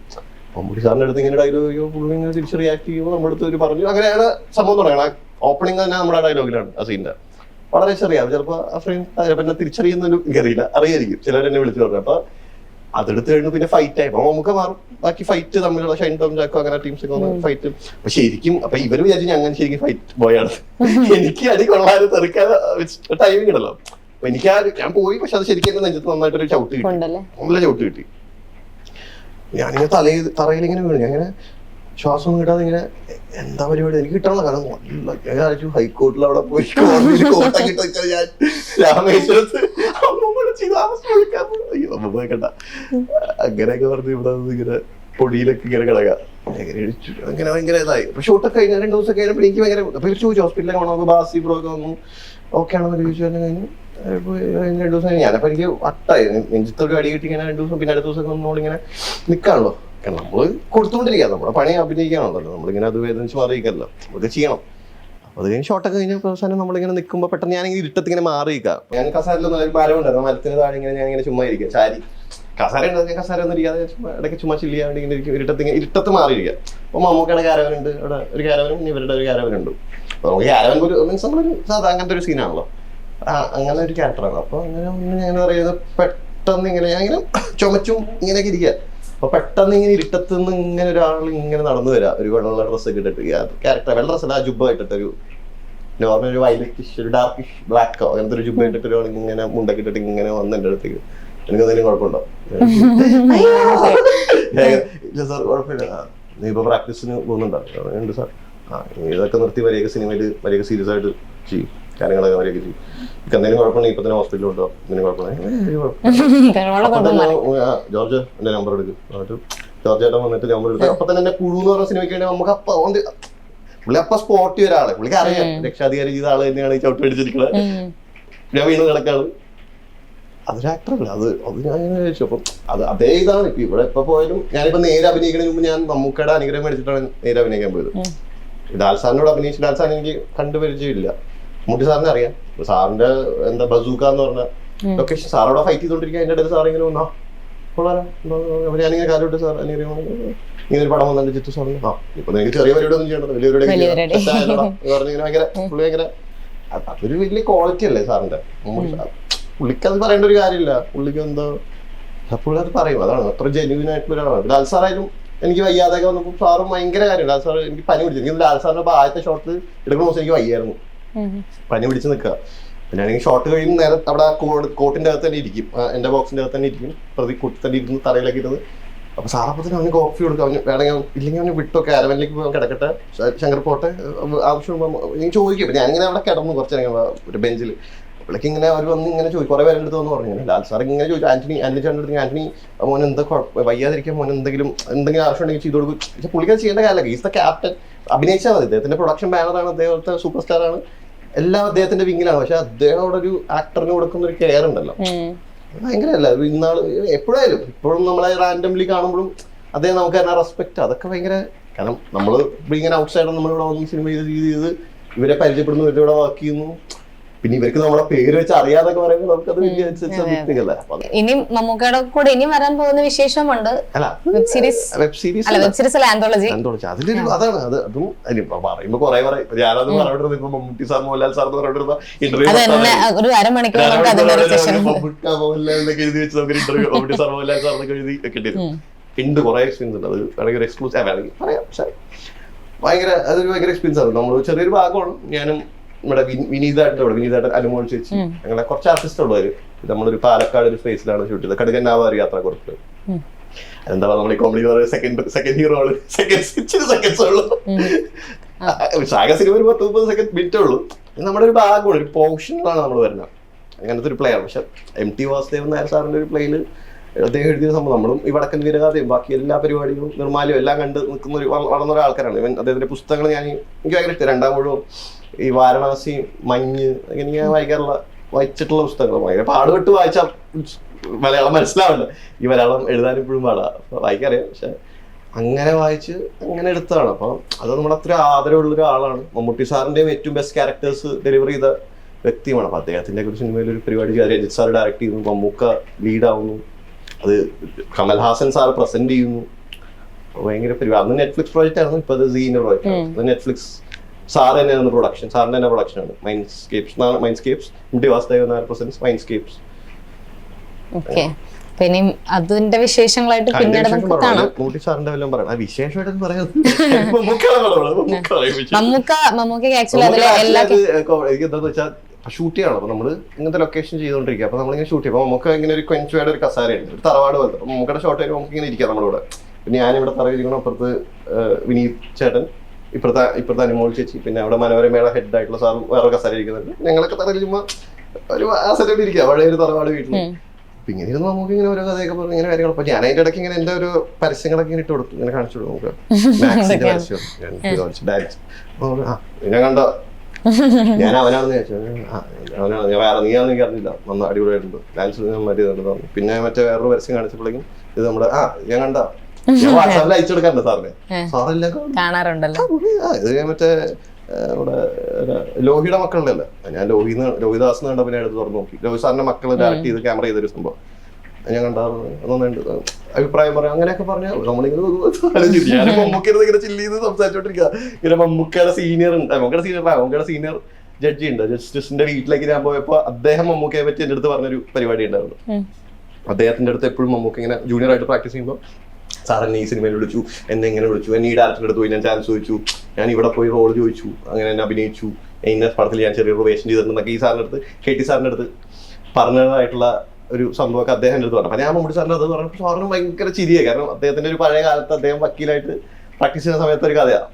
മമ്മൂട്ടി സാറിന്റെ അടുത്ത് ഇങ്ങനെ ഡയലോഗോ പുള്ളി ഇങ്ങനെ തിരിച്ച് റിയാക്ട് ചെയ്യുമ്പോൾ നമ്മുടെ അടുത്ത് ഒരു പറഞ്ഞു. അങ്ങനെയാണ് സംഭവം തുടങ്ങണം. ഓപ്പണിംഗ് തന്നെ നമ്മുടെ ഡയലോഗിലാണ്. ആ സീനിന്റെ വളരെ ചെറിയ ചിലപ്പോ ആ ഫ്രെയിം പിന്നെ തിരിച്ചറിയുന്നൊരു എനിക്കറിയില്ല, അറിയായിരിക്കും. ചിലരെന്നെ വിളിച്ചു പറഞ്ഞു. അപ്പൊ അതെടുത്ത് കഴിഞ്ഞു പിന്നെ ഫൈറ്റ് ആയി. അപ്പൊ നമുക്ക് മാറും. ബാക്കി ഫൈറ്റ് തമ്മിലുള്ള ഷൈൻ ടോം ജാക്കോ അങ്ങനെ ടീംസൊക്കെ വന്ന് ഫൈറ്റ്. അപ്പൊ ശരിക്കും അപ്പൊ ഇവര് വിചാരിച്ചു അങ്ങനെ ശരിക്കും ഫൈറ്റ് ബോയാണ്. എനിക്ക് അടി കൊള്ളാതെ തെറിക്കാതെ ടൈമിങ് ഉണ്ടല്ലോ. അപ്പൊ എനിക്ക് ഞാൻ പോയി. പക്ഷെ അത് ശരിക്കും എന്റെ നെഞ്ചത്ത് നന്നായിട്ടൊരു ചവിട്ട് കിട്ടി, നല്ല ചവിട്ട് കിട്ടി. ഞാനിങ്ങനെ തറയിൽ ഇങ്ങനെ വീണു. അങ്ങനെ ശ്വാസം കിട്ടാതെ ഇങ്ങനെ എന്താ പരിപാടി എനിക്ക് കിട്ടണം. കാരണം ഹൈക്കോർട്ടിൽ അവിടെ പോയി കോട്ട കിട്ടാൻ ഞാൻ രാമേശ്വരത്ത് അമ്മ പോയിക്കണ്ട അങ്ങനെയൊക്കെ പറഞ്ഞ് ഇവിടെ ഇങ്ങനെ പൊടിയിലൊക്കെ ഇങ്ങനെ കിടക്കാം. അങ്ങനെ ഭയങ്കര ഇതായി. അപ്പൊ ഷൂട്ടൊക്കെ കഴിഞ്ഞ 2 ദിവസം കഴിഞ്ഞപ്പോൾ എനിക്ക് ഭയങ്കര അപ്പൊ ചോദിച്ചു ഹോസ്പിറ്റലിൽ കൊണ്ടു ബാസി ബ്രോ ഒക്കെ വന്നു ഓക്കെ ആണെന്ന് ചോദിച്ചു. കഴിഞ്ഞു 2 ദിവസം കഴിഞ്ഞ് ഞാനപ്പോ എനിക്ക് വട്ടായി നെഞ്ചത്തൊരു അടി കിട്ടി ഇങ്ങനെ 2 ദിവസം പിന്നെ അടുത്ത ദിവസം നമ്മളിങ്ങനെ നിൽക്കാണല്ലോ. കാരണം നമ്മള് കൊടുത്തുകൊണ്ടിരിക്കുക നമ്മുടെ പണി അഭിനയിക്കാണല്ലോ. നമ്മളിങ്ങനെ അത് വേദനിച്ച് മാറിയിക്കല്ലോ നമുക്ക് ചെയ്യണം. അപ്പൊ അത് കഴിഞ്ഞ് ഷോട്ടൊക്കെ കഴിഞ്ഞ അവസാനം നമ്മളിങ്ങനെ നിൽക്കുമ്പോൾ പെട്ടെന്ന് ഞാനിങ്ങനെ ഇരുട്ടത്ത് ഇങ്ങനെ മാറിയിക്കാം. ഞാൻ കസാരയിലൊന്നും ഒരു മരമുണ്ടായിരുന്നു മരത്തിന് താഴെ ഇങ്ങനെ ഞാൻ ഇങ്ങനെ ചുമ്മാ ഇരിക്കുക ചാരി കസാര ഉണ്ടാകും കസാര ഒന്നും ഇരിക്കാതെ ഇടയ്ക്ക് ചുമ്മാ ചില്ലിയാണ്ട് ഇങ്ങനെ ഇരിക്കും ഇരുട്ടത്ത് മാറിയിരിക്കുക. അപ്പൊ മമ്മൂക്കയുടെ ക്യാരവനുണ്ട് അവിടെ ഒരു ക്യാരവനും ഇവരുടെ ഒരു ക്യാരവനുണ്ട്. അപ്പൊ നമുക്ക് ക്യാരവൻ ഒരു മീൻസ് നമ്മളൊരു സാധാ അങ്ങനത്തെ ഒരു സീനാണല്ലോ അങ്ങനെ ഒരു ക്യാരക്ടറാണ്. അപ്പൊ അങ്ങനെ ഒന്ന് ഞാൻ പറയുന്നത് പെട്ടെന്ന് ഇങ്ങനെ ഞാൻ ഇങ്ങനെ ചുമച്ചും ഇങ്ങനെയൊക്കെ ഇരിക്കുക. അപ്പൊ പെട്ടെന്ന് ഇങ്ങനെ ഇരുട്ടത്ത് നിന്ന് ഇങ്ങനെ ഒരാൾ ഇങ്ങനെ നടന്നു വരാം ഒരു വെള്ള ഡ്രസ്സൊക്കെ ഇട്ടിട്ട് ക്യാരക്ടർ വെള്ള ഡ്രസ്സല്ല ആ ജുബ്ബ ഇട്ടിട്ട് ഒരു നോർമൽ ഒരു വൈലറ്റിഷ് ഒരു ഡാർക്കിഷ് ബ്ലാക്കോ അങ്ങനത്തെ ഒരു ജുബ്ബ ഇട്ടിട്ട് ഒരാൾ ഇങ്ങനെ മുണ്ടൊക്കെ ഇട്ടിട്ട് ഇങ്ങനെ വന്ന് എൻ്റെ അടുത്തേക്ക് എനിക്ക് എന്തെങ്കിലും കുഴപ്പമുണ്ടോ? ഇല്ല സാർ കുഴപ്പമില്ല നീ ഇപ്പൊ പ്രാക്ടീസിന് പോകുന്നുണ്ടോ? ഉണ്ട് സാർ ഇതൊക്കെ നിർത്തി വലിയ സിനിമയിൽ വലിയ സീരിയസ് ആയിട്ട് ചെയ്യും കാര്യങ്ങളൊക്കെ വലിയ ചെയ്യും. എനിക്ക് എന്തെങ്കിലും കുഴപ്പമുണ്ടെങ്കിൽ ഇപ്പൊ തന്നെ ഹോസ്പിറ്റലിൽ ഉണ്ടോ എന്തെങ്കിലും കുഴപ്പമുണ്ടെങ്കിൽ ജോർജ് എന്റെ നമ്പർ എടുക്കും. എന്നിട്ട് ജോർജ് ചേട്ടൻ വന്നിട്ട് നമ്പർ എടുത്ത് അപ്പൊ തന്നെ എന്നെ കുഴു എന്ന് പറഞ്ഞ സിനിമയ്ക്ക് വേണ്ടി നമുക്ക് അപ്പൊ പുള്ളി അപ്പൊ സ്പോട്ട് ചെയ്ത ഒരാളെ പുള്ളിക്ക് അറിയാം രക്ഷാധികാരി ചെയ്ത ആള് തന്നെയാണ് ഈ ചവിട്ട് പിടിച്ചിരിക്കുന്നത്. ഞാൻ വീണ് കിടക്കാണ് അതൊരു ആക്ടറല്ല അത് ഞാൻ ചോദിച്ചു. അപ്പം അതേ ഇതാണ് ഇപ്പൊ ഇവിടെ എപ്പോ പോയാലും ഞാനിപ്പോ നേരെ അഭിനയിക്കുന്നതിന് മുമ്പ് ഞാൻ മമ്മൂക്കയുടെ അനുഗ്രഹം മേടിച്ചിട്ടാണ് നേരെ അഭിനയിക്കാൻ പോയത്. ഡാൽ സാറിനോട് അഭിനയിച്ചു ഡാൽ സാറിന് എനിക്ക് കണ്ടുപരിചയമില്ല. മുട്ടി സാറിനെ അറിയാം. സാറിന്റെ എന്താ ബസൂക്ക എന്ന് പറഞ്ഞ ലൊക്കേഷൻ സാറോടെ ഫൈറ്റ് ചെയ്തോണ്ടിരിക്കുക. അതിന്റെ ഇടയിൽ സാർ ഇങ്ങനെ വന്നാ കൊള്ളാലോ ഞാനിങ്ങനെ കാലോട്ട് സാർ അനുഗ്രഹം ഇങ്ങനെ ഒരു പടം വന്നിട്ട് ചിത്തു സാറിന് ഇപ്പൊ എനിക്ക് ചെറിയ പരിപാടി ഒന്നും ചെയ്യണ്ടോ വലിയ പറഞ്ഞിങ്ങനെ ഭയങ്കര പുള്ളി ഭയങ്കര അതൊരു വലിയ ക്വാളിറ്റി അല്ലേ സാറിന്റെ. പുള്ളിക്ക് അത് പറയേണ്ട ഒരു കാര്യമില്ല. പുള്ളിക്ക് എന്തോ പുള്ളി അത് പറയും അതാണ് അത്ര ജെന്യൂൻ ആയിട്ടുള്ള ഒരാളാണ്. ലാൽ സാറായാലും എനിക്ക് വയ്യാതൊക്കെ വന്നപ്പോൾ സാറും ഭയങ്കര കാര്യം ലാൽ സാർ എനിക്ക് പനി പിടിച്ചു. എനിക്ക് ലാൽ സാറിന്റെ ആദ്യത്തെ ഷോട്ട് എടുക്കുന്ന ദിവസം എനിക്ക് വയ്യായിരുന്നു പനി പിടിച്ച് നിൽക്കുക. പിന്നെ ഷോട്ട് കഴിയുമ്പോൾ നേരെ അവിടെ കോട്ടിന്റെ അകത്ത് തന്നെ ഇരിക്കും എന്റെ ബോക്സിന്റെ അകത്ത് തന്നെ ഇരിക്കും പ്രതി കൂട്ടി തന്നെ ഇരുന്ന് തറയിലേക്ക് ഇരുന്നത്. അപ്പൊ സാറപ്പത്തിന് അവന് കോഫി കൊടുക്കും അവന് വേണമെങ്കിൽ ഇല്ലെങ്കിൽ അവന് വിട്ടോ കാരവനിലേക്ക് പോകാൻ കിടക്കട്ടെ ശങ്കർ പോട്ടെ ആവശ്യം ഞാൻ ചോദിക്കും. ഞാനിങ്ങനെ അവിടെ കിടന്നു കുറച്ച് ഒരു ബെഞ്ചിൽ അപ്പോഴേക്ക് ഇങ്ങനെ അവർ വന്ന് ഇങ്ങനെ ചോദിക്കും കുറെ പേരുടെ അടുത്ത് വന്ന് പറഞ്ഞു ലാൽ സാർ ഇങ്ങനെ ചോദിച്ചു ആന്റണി ചേട്ടൻ്റെ അടുത്ത് ആന്റണി മോൻ എന്താ വയ്യാതിരിക്കാൻ മോൻ എന്തെങ്കിലും ആവശ്യം ഉണ്ടെങ്കിൽ ചെയ്ത് കൊടുക്കും. പക്ഷെ പുള്ളിക്കത് ചെയ്യേണ്ട കാര്യമല്ല. ഈസ് ദ ക്യാപ്റ്റൻ അഭിനയിച്ചാൽ മതി. അദ്ദേഹത്തിന്റെ പ്രൊഡക്ഷൻ ബാനറാണ് അദ്ദേഹത്തെ സൂപ്പർ സ്റ്റാറാണ് എല്ലാം അദ്ദേഹത്തിന്റെ വിങ്ങിലാണ്. പക്ഷെ അദ്ദേഹം അവിടെ ഒരു ആക്ടറിന് കൊടുക്കുന്ന ഒരു കെയർ ഉണ്ടല്ലോ ഭയങ്കര അല്ല ഇന്നാള് എപ്പോഴായാലും ഇപ്പോഴും നമ്മളെ റാൻഡംലി കാണുമ്പോഴും അദ്ദേഹം നമുക്ക് തന്നെ റെസ്പെക്ട് അതൊക്കെ ഭയങ്കര. കാരണം നമ്മള് ഇങ്ങനെ ഔട്ട് സൈഡ് നമ്മളിവിടെ വന്ന് സിനിമ ചെയ്ത് ഇവരെ പരിചയപ്പെടുന്നു ഇവരിവിടെ വർക്ക് ചെയ്യുന്നു പിന്നെ ഇവർക്ക് നമ്മുടെ പേര് വെച്ച് അറിയാതൊക്കെ പറയുമ്പോൾ നമുക്കത് വലിയ. ഇനി മമ്മൂക്കയുടെ കൂടെ ഇനി വരാൻ പോകുന്ന വിശേഷമുണ്ട് വെബ് സീരീസ് ആന്തോളജി അതിലൊരു അതാണ് അത് അതും പറയുമ്പോ കുറെ പറയും ഞാനത് പറഞ്ഞിരുന്നു. ഇപ്പൊ മമ്മൂട്ടി സാർ മോഹൻലാൽ സാർ എന്ന് പറഞ്ഞിരുന്ന മമ്മൂക്ക മോഹൻലാലിനൊക്കെ എഴുതി വെച്ച് നമുക്ക് interview Mammootty sir Mohanlal sir എന്നൊക്കെ എഴുതി വെക്കേണ്ടിരുന്നു. ഉണ്ട് കുറെ എക്സ്പീരിയൻസ് ഉണ്ട്. അത് വേണമെങ്കിൽ ഒരു എക്സ്ക്ലൂസീവ് വേണമെങ്കിൽ പറയാം. പക്ഷെ ഭയങ്കര അതൊരു ഭയങ്കര എക്സ്പീരിയൻസ് ആണ്. നമ്മൾ ചെറിയൊരു ഭാഗമാണ് ഞാനും നമ്മുടെ വിനീതായിട്ട് അനുമോൾ ചേച്ചി അങ്ങനെ കുറച്ച് ആർട്ടിസ്റ്റ് ഉള്ളവര് നമ്മളൊരു പാലക്കാട് ഒരു സ്പേസിലാണ് ഷൂട്ട് ചെയ്തത്. കടുകന്നാവാ ഒരു യാത്ര കുറച്ച് എന്താ നമ്മൾ ഈ കോമഡി സെക്കൻഡ് ഹീറോ ആണ് സെക്കൻഡ്സ് ഉള്ളു. ശാഖ സിനിമ ഒരു 10-30 സെക്കൻഡ് മിനിറ്റേ ഉള്ളൂ. നമ്മുടെ ഒരു ഭാഗമാണ് ഒരു പോർഷനിലാണ് നമ്മൾ വരുന്നത്. അങ്ങനത്തെ ഒരു പ്ലേ ആണ്. പക്ഷെ MT വാസുദേവൻ നായർ സാറിന്റെ ഒരു പ്ലേയിൽ അദ്ദേഹം എഴുതിയ സംഭവം നമ്മളും ഈ വടക്കൻ വീരഗാഥയും ബാക്കി എല്ലാ പരിപാടികളും നിർമ്മാല്യവും എല്ലാം കണ്ട് നിൽക്കുന്ന ഒരു വളർന്ന ഒരാൾക്കാരാണ്. ഇവൻ അദ്ദേഹത്തിന്റെ പുസ്തകങ്ങൾ എനിക്ക് ഭയങ്കര ഇഷ്ടം. 2-ാം മുഴുവൻ ഈ വാരണാസി മഞ്ഞ് അങ്ങനെ ഞാൻ വായിച്ചിട്ടുള്ള പുസ്തകങ്ങൾ ഭയങ്കര പാടുപെട്ട് വായിച്ചാൽ മലയാളം മനസ്സിലാവില്ല. ഈ മലയാളം എഴുതാൻ ഇപ്പോഴും പാടാ വായിക്കാറിയാം. പക്ഷെ അങ്ങനെ വായിച്ച് അങ്ങനെ എടുത്തതാണ്. അപ്പൊ അത് നമ്മുടെ അത്ര ആദരവുള്ള ഒരാളാണ്. മമ്മൂട്ടി സാറിന്റെയും ഏറ്റവും ബെസ്റ്റ് ക്യാരക്ടേഴ്സ് ഡെലിവർ ചെയ്ത വ്യക്തിയുമാണ്. അപ്പൊ അദ്ദേഹത്തിന്റെ ഒരു സിനിമയിൽ ഒരു പരിപാടി രജിത് സാർ ഡയറക്ട് ചെയ്യുന്നു, മമ്മൂക്ക ലീഡാവുന്നു, അത് കമൽഹാസൻ സാർ പ്രസന്റ് ചെയ്യുന്നു. ഭയങ്കര പരിപാടി. അന്ന് നെറ്റ്ഫ്ലിക്സ് പ്രോജക്റ്റ് ആയിരുന്നു. ഇപ്പൊ അത് സീനിയർ പ്രോജക്റ്റ് ആണ്. നെറ്റ്ഫ്ലിക്സ് സാർ തന്നെയാണ് പ്രൊഡക്ഷൻ. സാറിന്റെ തന്നെ പ്രൊഡക്ഷനാണ്. മൈൻഡ്സ്കേപ്സ് MT വാസുദേവൻ നായർ പ്രസൻസ് മൈൻഡ്സ്കേപ്സ്. പിന്നെ അതിന്റെ വിശേഷങ്ങളായിട്ട് പിന്നീട് നമുക്ക് കാണാം. മമ്മൂക്ക ആക്ച്വലി എനിക്ക് എന്താന്ന് വെച്ചാൽ ഷൂട്ട് ചെയ്യണം. അപ്പൊ നമ്മള് ഇങ്ങനത്തെ ലൊക്കേഷൻ ചെയ്തോണ്ടിരിക്കുക. അപ്പൊ നമ്മളിങ്ങനെ ഷൂട്ട് ചെയ്യും. അപ്പൊ നമുക്ക് ഇങ്ങനെ ഒരു കൊഞ്ചുവേടെ ഒരു കസാരയുണ്ട്, ഒരു തറവാട് പോലത്തെ. അപ്പൊ നമുക്കടെ ഷോട്ട് വരുമ്പോൾ നമുക്ക് ഇങ്ങനെ ഇരിക്കാം നമ്മളിവിടെ പിന്നെ ഞാനിവിടെ തറയിരിക്കണം, അപ്പുറത്ത് വിനീത് ചേട്ടൻ, ഇപ്പുറത്തെ അനുമോൾ ചേച്ചി, പിന്നെ അവിടെ മനോരമയുടെ ഹെഡ് ആയിട്ടുള്ള സാർ വേറെ കസാര ഇരിക്കുന്നുണ്ട്. ഞങ്ങളൊക്കെ തറയിൽ ചുമ്മാ ഒരു ആസറ്റായിട്ട് ഇരിക്കുക, പഴയ ഒരു തറവാട് വീട്ടിൽ. അപ്പൊ ഇങ്ങനെ ഇരുന്ന് നമുക്ക് ഇങ്ങനെ ഓരോ കഥയൊക്കെ പറഞ്ഞു ഇങ്ങനെ കാര്യങ്ങൾ. അപ്പൊ ഞാൻ അതിന്റെ ഇടയ്ക്ക് ഇങ്ങനെ എന്റെ ഒരു പരസ്യങ്ങളൊക്കെ ഇങ്ങനെ ഇട്ട് കൊടുത്തു, ഇങ്ങനെ കാണിച്ചു കൊടുക്കും നമുക്ക്. മാക്സിന്റെ പരസ്യം ഡാൻസ് ഞാൻ കണ്ടോ, ഞാൻ അവനാണെന്ന് ചോദിച്ചു. അവനാണ് ഞാൻ, വേറെ നീയാന്ന് എനിക്ക് അറിഞ്ഞില്ല, നന്ന അടിപൊളിയായിട്ടുണ്ട് ഡാൻസ് മറ്റേ പറഞ്ഞു. പിന്നെ മറ്റേ വേറൊരു പരസ്യം കാണിച്ചപ്പോഴേക്കും ഇത് നമ്മുടെ ഞാൻ കണ്ട ഞാൻ വാട്സാപ്പിൽ അയച്ചു കൊടുക്കാറുണ്ട് സാറിന്. സാറെല്ലാം കാണാറുണ്ടല്ലോ. ഇത് മറ്റേ നമ്മുടെ ലോഹിയുടെ മക്കളുണ്ടല്ലോ, ഞാൻ ലോഹിദാസ് കണ്ട പിന്നെ എടുത്ത് തുറന്നു നോക്കി. ലോഹി സാറിന്റെ മക്കൾ ഡയറക്ട് ചെയ്ത് ക്യാമറ ചെയ്തൊരു സംഭവം ഞാൻ കണ്ടായിരുന്നു. അതൊന്നുണ്ട് അഭിപ്രായം പറയാം അങ്ങനെയൊക്കെ പറഞ്ഞാൽ നമ്മളിങ്ങനെ ഞാൻ മമ്മൂക്കരുത് ഇങ്ങനെ ചില്ല് ചെയ്ത് സംസാരിച്ചോണ്ടിരിക്കുക. ഇങ്ങനെ മമ്മൂക്കയുടെ സീനിയർ ഉണ്ട്, മമ്മൂക്കയുടെ സീനിയർ ജഡ്ജി ഉണ്ട്. ജസ്റ്റിസിന്റെ വീട്ടിലേക്ക് ഞാൻ പോയപ്പോ അദ്ദേഹം മമ്മൂക്കയെ പറ്റി എന്റെ അടുത്ത് പറഞ്ഞൊരു പരിപാടി ഉണ്ടായിരുന്നു. അദ്ദേഹത്തിന്റെ അടുത്ത് എപ്പോഴും മമ്മൂക്ക ഇങ്ങനെ ജൂനിയർ ആയിട്ട് പ്രാക്ടീസ് ചെയ്യുമ്പോൾ സാർ എന്നെ ഈ സിനിമയിൽ വിളിച്ചു, എന്നെ ഇങ്ങനെ വിളിച്ചു, എന്നെ ഈ ഡയറക്ടറിന്റെ അടുത്ത് പോയി ഞാൻ ചാൻസ് ചോദിച്ചു, ഞാൻ ഇവിടെ പോയി റോൾ ചോദിച്ചു, അങ്ങനെ എന്നെ അഭിനയിച്ചു, ഇന്ന പടത്തിൽ ഞാൻ ചെറിയൊരു വേഷം ചെയ്തിട്ടുണ്ടെന്നൊക്കെ ഈ സാറിന്റെ അടുത്ത് KT സാറിന്റെ അടുത്ത് പറഞ്ഞതായിട്ടുള്ള ഒരു സംഭവമൊക്കെ അദ്ദേഹത്തിന്റെ അടുത്ത് പറഞ്ഞു. അപ്പൊ ഞാൻ മമ്മൂട്ടി സാറിന്റെ അടുത്ത് പറഞ്ഞപ്പോൾ സാറിന് ഭയങ്കര ചിരിയായി. കാരണം അദ്ദേഹത്തിന്റെ ഒരു പഴയ കാലത്ത് അദ്ദേഹം വക്കീലായിട്ട് പ്രാക്ടീസ് ചെയ്യുന്ന സമയത്ത് ഒരു കഥയാണ്.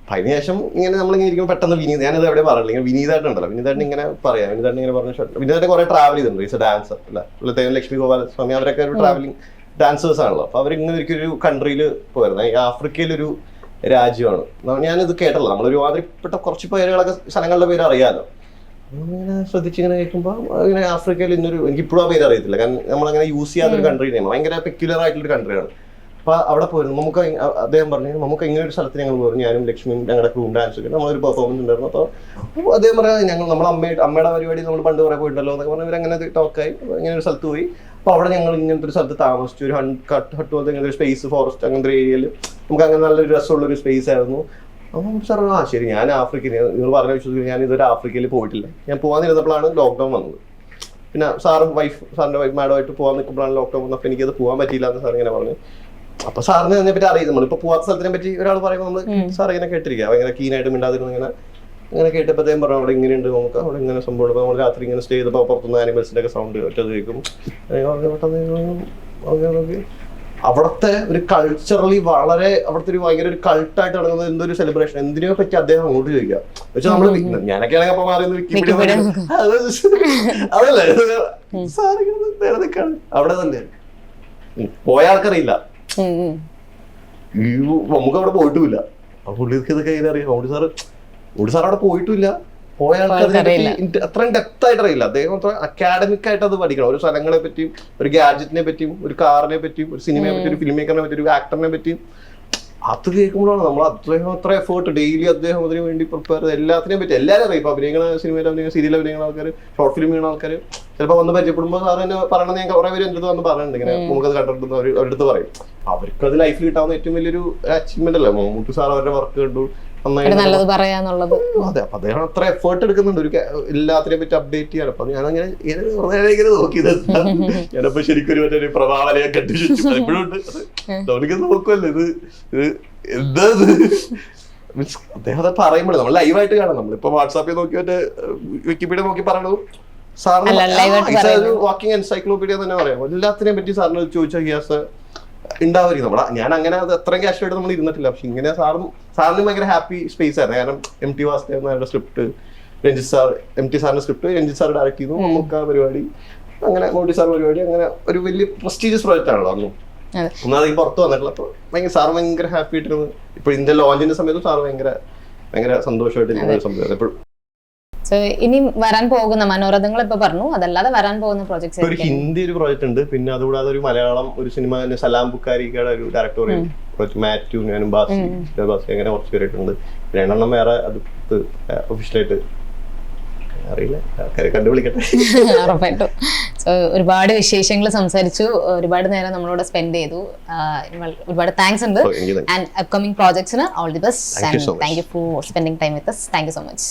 അപ്പൊ അതിനുശേഷം ഇങ്ങനെ നമ്മളിങ്ങനെ ഇരിക്കുമ്പോൾ പെട്ടെന്ന് വിനീത്, ഞാനത് എവിടെ പറഞ്ഞില്ല, ഇങ്ങനെ വിനീതായിട്ടുണ്ടല്ലോ, വിനീതായിട്ട് ഇങ്ങനെ പറയാം, വിനീതായിട്ട് ഇങ്ങനെ പറഞ്ഞ വിനീതായിട്ട് കുറെ ട്രാവൽ ചെയ്തിട്ടുണ്ട്. ഈസ് എ ഡാൻസർ അല്ല, ലക്ഷ്മി ഗോപാലസ്വാമി അവരൊക്കെ ഒരു ട്രാവലിംഗ് ഡാൻസേഴ്സ് ആണല്ലോ. അപ്പൊ അവരിങ്ങനെ ഒരിക്കലും ഒരു കൺട്രിയിൽ പോയിരുന്നു, ആഫ്രിക്കയിലൊരു രാജ്യമാണ്. ഞാനിത് കേട്ടല്ലോ, നമ്മളൊരു മാതിരിപ്പെട്ട കുറച്ച് പേരുകളൊക്കെ സ്ഥലങ്ങളുടെ പേര് അറിയാമല്ലോ. ഇങ്ങനെ ശ്രദ്ധിച്ചിങ്ങനെ കേൾക്കുമ്പോൾ ഇങ്ങനെ ആഫ്രിക്കയിൽ ഇന്നൊരു, എനിക്ക് ഇപ്പോഴും ആ പേര് അറിയത്തില്ല, കാരണം നമ്മളങ്ങനെ യൂസ് ചെയ്യാത്തൊരു കൺട്രി നെയിം, ഭയങ്കര പെക്യുലർ ആയിട്ടുള്ളൊരു കൺട്രിയാണ്. അപ്പൊ അവിടെ പോയിരുന്നു നമുക്ക്. അദ്ദേഹം പറഞ്ഞു നമുക്ക് ഇങ്ങനെ ഒരു സ്ഥലത്ത് ഞങ്ങൾ പോയിരുന്നു, ഞാനും ലക്ഷ്മിയും ഞങ്ങളുടെ ക്രൂം ഡാൻസ് ഒക്കെ നമ്മളൊരു പെർഫോമൻസ് ഉണ്ടായിരുന്നു. അപ്പോൾ അദ്ദേഹം പറയാം ഞങ്ങൾ നമ്മളെ അമ്മയുടെ പരിപാടി നമ്മൾ പണ്ട് കുറെ പോയിട്ടുണ്ടല്ലോ എന്നൊക്കെ പറഞ്ഞാൽ ഇവരങ്ങനെ ടോക്കായി ഇങ്ങനെ ഒരു സ്ഥലത്ത് പോയി. അപ്പൊ അവിടെ ഞങ്ങൾ ഇങ്ങനത്തെ ഒരു സ്ഥലത്ത് താമസിച്ചു, ഒരു ഹട്ട് പോലത്തെ ഇങ്ങനത്തെ ഒരു സ്പേസ്, ഫോറസ്റ്റ് അങ്ങനത്തെ ഒരു ഏരിയയിൽ നമുക്ക് അങ്ങനെ നല്ലൊരു രസമുള്ള ഒരു സ്പേസ് ആയിരുന്നു. അപ്പം സാർ ശരി, ഞാൻ ആഫ്രിക്കയിൽ, നിങ്ങൾ പറഞ്ഞ വിശ്വസിക്കുന്നു, ഞാൻ ഇതുവരെ ആഫ്രിക്കയിൽ പോയിട്ടില്ല. ഞാൻ പോകാനിരുന്നപ്പോഴാണ് ലോക്ക്ഡൗൺ വന്നത്. പിന്നെ സാറിന്റെ വൈഫ് മാഡമായിട്ട് പോകാൻ നിൽക്കുമ്പോഴാണ് ലോക്ക്ഡൗൺ വന്നത്. അപ്പൊ എനിക്കത് പോകാൻ പറ്റിയില്ല എന്ന് സാർ ഇങ്ങനെ പറഞ്ഞു. അപ്പൊ സാറിന് അതിനെ പറ്റി അറിയാം, നമ്മളിപ്പോ പോവാത്ത സ്ഥലത്തിനെ പറ്റി ഒരാൾ പറയുമ്പോൾ നമ്മൾ സാർ ഇങ്ങനെ കേട്ടിരിക്കുക, ഭയങ്കര കീനായിട്ട് മിണ്ടാതിരുന്നു ഇങ്ങനെ കേട്ടപ്പോൾ അദ്ദേഹം പറഞ്ഞു അവിടെ ഇങ്ങനെയുണ്ട്, നമുക്ക് അവിടെ ഇങ്ങനെ സംഭവം. അപ്പൊ നമ്മൾ രാത്രി ഇങ്ങനെ സ്റ്റേ ചെയ്തപ്പോൾ പുറത്തുനിന്ന് ആനിമൽസിന്റെ ഒക്കെ സൗണ്ട് ഒറ്റത് കേൾക്കും. അവിടുത്തെ ഒരു കൾച്ചറലി വളരെ, അവിടുത്തെ ഒരു ഭയങ്കര ഒരു കൾട്ടായിട്ട് നടക്കുന്നത് എന്തൊരു സെലിബ്രേഷൻ, എന്തിനെ പറ്റി അദ്ദേഹം അങ്ങോട്ട് ചോദിക്കുക. പക്ഷെ നമ്മള് ഞാനൊക്കെ ആണെങ്കിൽ അപ്പൊ മാറി അതല്ലേ സാറിക്കാണ് അവിടെ തന്നെ പോയ ആൾക്കറിയില്ല, നമുക്ക് അവിടെ പോയിട്ടുമില്ല. അപ്പൊ പുള്ളിക്ക് ഇതൊക്കെ എങ്ങനെ അറിയാം? മോഡി സാർ അവിടെ പോയിട്ടില്ല, പോയ ആൾക്കാർ അത്രയും ഡെപ്ത് ആയിട്ട് അറിയില്ല. അദ്ദേഹം അത്ര അക്കാഡമിക് ആയിട്ട് അത് പഠിക്കണം. ഒരു സ്ഥലങ്ങളെ പറ്റിയും, ഒരു ഗാഡ്ജറ്റിനെ പറ്റിയും, ഒരു കാറിനെ പറ്റിയും, ഒരു സിനിമയെ പറ്റി, ഒരു ഫിലിം മേക്കറിനെ പറ്റി, ഒരു ആക്ടറിനെ പറ്റിയും അത് കേൾക്കുമ്പോഴാണ് നമ്മൾ അത്ര എഫേർട്ട് ഡെയിലി അദ്ദേഹം അതിന് വേണ്ടി പ്രിപ്പയർ ചെയ്ത് എല്ലാത്തിനെയും പറ്റി എല്ലാവരും അറിയാം. ഇപ്പൊ അഭിനയിക്കുന്ന സിനിമയിൽ അഭിനയിക്കുന്ന സീരിയൽ അഭിനയിക്കുന്ന ആൾക്കാർ, ഷോർട്ട് ഫിലിം ചെയ്യുന്ന ആൾക്കാർ ചിലപ്പോൾ വന്ന് പരിചയപ്പെടുമ്പോൾ സാർ തന്നെ പറയണത് ഞാൻ കുറെ പേര് എൻ്റെ അടുത്ത് വന്ന് പറയുന്നുണ്ട്, ഇങ്ങനെ നമുക്കത് കണ്ടിട്ടുണ്ട് അവരുടെ അടുത്ത് പറയും. അവർക്ക് അത് ലൈഫിൽ കിട്ടാവുന്ന ഏറ്റവും വലിയൊരു അച്ചീവ്മെന്റ് അല്ലേ. മമ്മൂട്ടി സാർ അവരുടെ വർക്ക് കണ്ടു നല്ലത് പറയാന്നുള്ളത്. അതെ, അപ്പൊ അദ്ദേഹം അത്ര എഫേർട്ട് എടുക്കുന്നുണ്ട് ഒരു എല്ലാത്തിനെ പറ്റി അപ്ഡേറ്റ് ചെയ്യാൻ. അപ്പൊ ഞാനങ്ങനെ ഇങ്ങനെ നോക്കിയത് ഞാനപ്പോ ശരിക്കും മറ്റൊരു പ്രഭാവലയെ കെട്ടിച്ചു എപ്പോഴും ഉണ്ട്. നമുക്കിത് നോക്കുമല്ലോ, ഇത് എന്താ മീൻസ് അദ്ദേഹം അത് പറയുമ്പോഴേ നമ്മൾ ലൈവായിട്ട് കാണാം. നമ്മളിപ്പോ വാട്സാപ്പിൽ നോക്കി മറ്റേ വിക്കിപീഡിയ നോക്കി പറയണതും സാറിന് വാക്കിംഗ് എൻസൈക്ലോപീഡിയ തന്നെ പറയാം. എല്ലാത്തിനെ പറ്റി സാറിന് ചോദിച്ചാൽ ഗ്യാസ് ഉണ്ടാവുമായിരിക്കും. ഞാൻ അങ്ങനെ അത് അത്രയും ക്യാഷ് ആയിട്ട് നമ്മൾ ഇരുന്നിട്ടില്ല. പക്ഷെ ഇങ്ങനെ സാറിന് ഭയങ്കര ഹാപ്പി സ്പേസ് ആയിരുന്നു. കാരണം MT വാസുദേവൻ സ്ക്രിപ്റ്റ്, MT സാറിന്റെ സ്ക്രിപ്റ്റ് രഞ്ജിത്ത് സാർ ഡയറക്ട് ചെയ്തു, നമുക്ക് ആ പരിപാടി അങ്ങനെ മോഡി സാർ പരിപാടി, അങ്ങനെ ഒരു വലിയ പ്രസ്റ്റീജിയസ് പ്രോജക്റ്റ് ആണല്ലോ അന്നും. ഒന്നാമത് പുറത്ത് വന്നിട്ടുള്ള. അപ്പൊ സാർ ഭയങ്കര ഹാപ്പി ആയിട്ടിരുന്നു. ഇപ്പൊ ഇതിന്റെ ലോഞ്ചിന്റെ സമയത്തും സാർ ഭയങ്കര സന്തോഷമായിട്ടിരിക്കുന്ന ഒരു സംഭവം എപ്പോഴും. ഇനി വരാൻ പോകുന്ന മനോരഥങ്ങൾ ഇപ്പൊ പറഞ്ഞു, അതല്ലാതെ വരാൻ പോകുന്ന പ്രോജക്ട്സ് ഒരു ഹിന്ദി ഒരു പ്രോജക്റ്റ് ഉണ്ട്. പിന്നെ അതുകൂടാതെ ഒരു മലയാളം ഒരു സിനിമ സലാം ബുക്കാരിയുടെ ഒരു ഡയറക്ടോറിയൽ പ്രോജക്ട്, മാത്യു, ഞാനും ബാസി അങ്ങനെ കുറച്ച് പേരായിട്ടുണ്ട്. 2 എണ്ണം വേറെ അത് ഒഫീഷ്യലായിട്ട് അറിയില്ല, കണ്ടുപിടിക്കട്ടെ. ഉറപ്പായിട്ടും. സോ ഒരുപാട് വിശേഷങ്ങൾ സംസാരിച്ചു, ഒരുപാട് നേരം നമ്മളോട് സ്പെൻഡ് ചെയ്തു. ഒരുപാട് താങ്ക്സ് ഉണ്ട്. ആൻഡ് അപ്കമിംഗ് പ്രോജക്ട്സിന് all the best. Thank you for spending time with us. Thank you so much.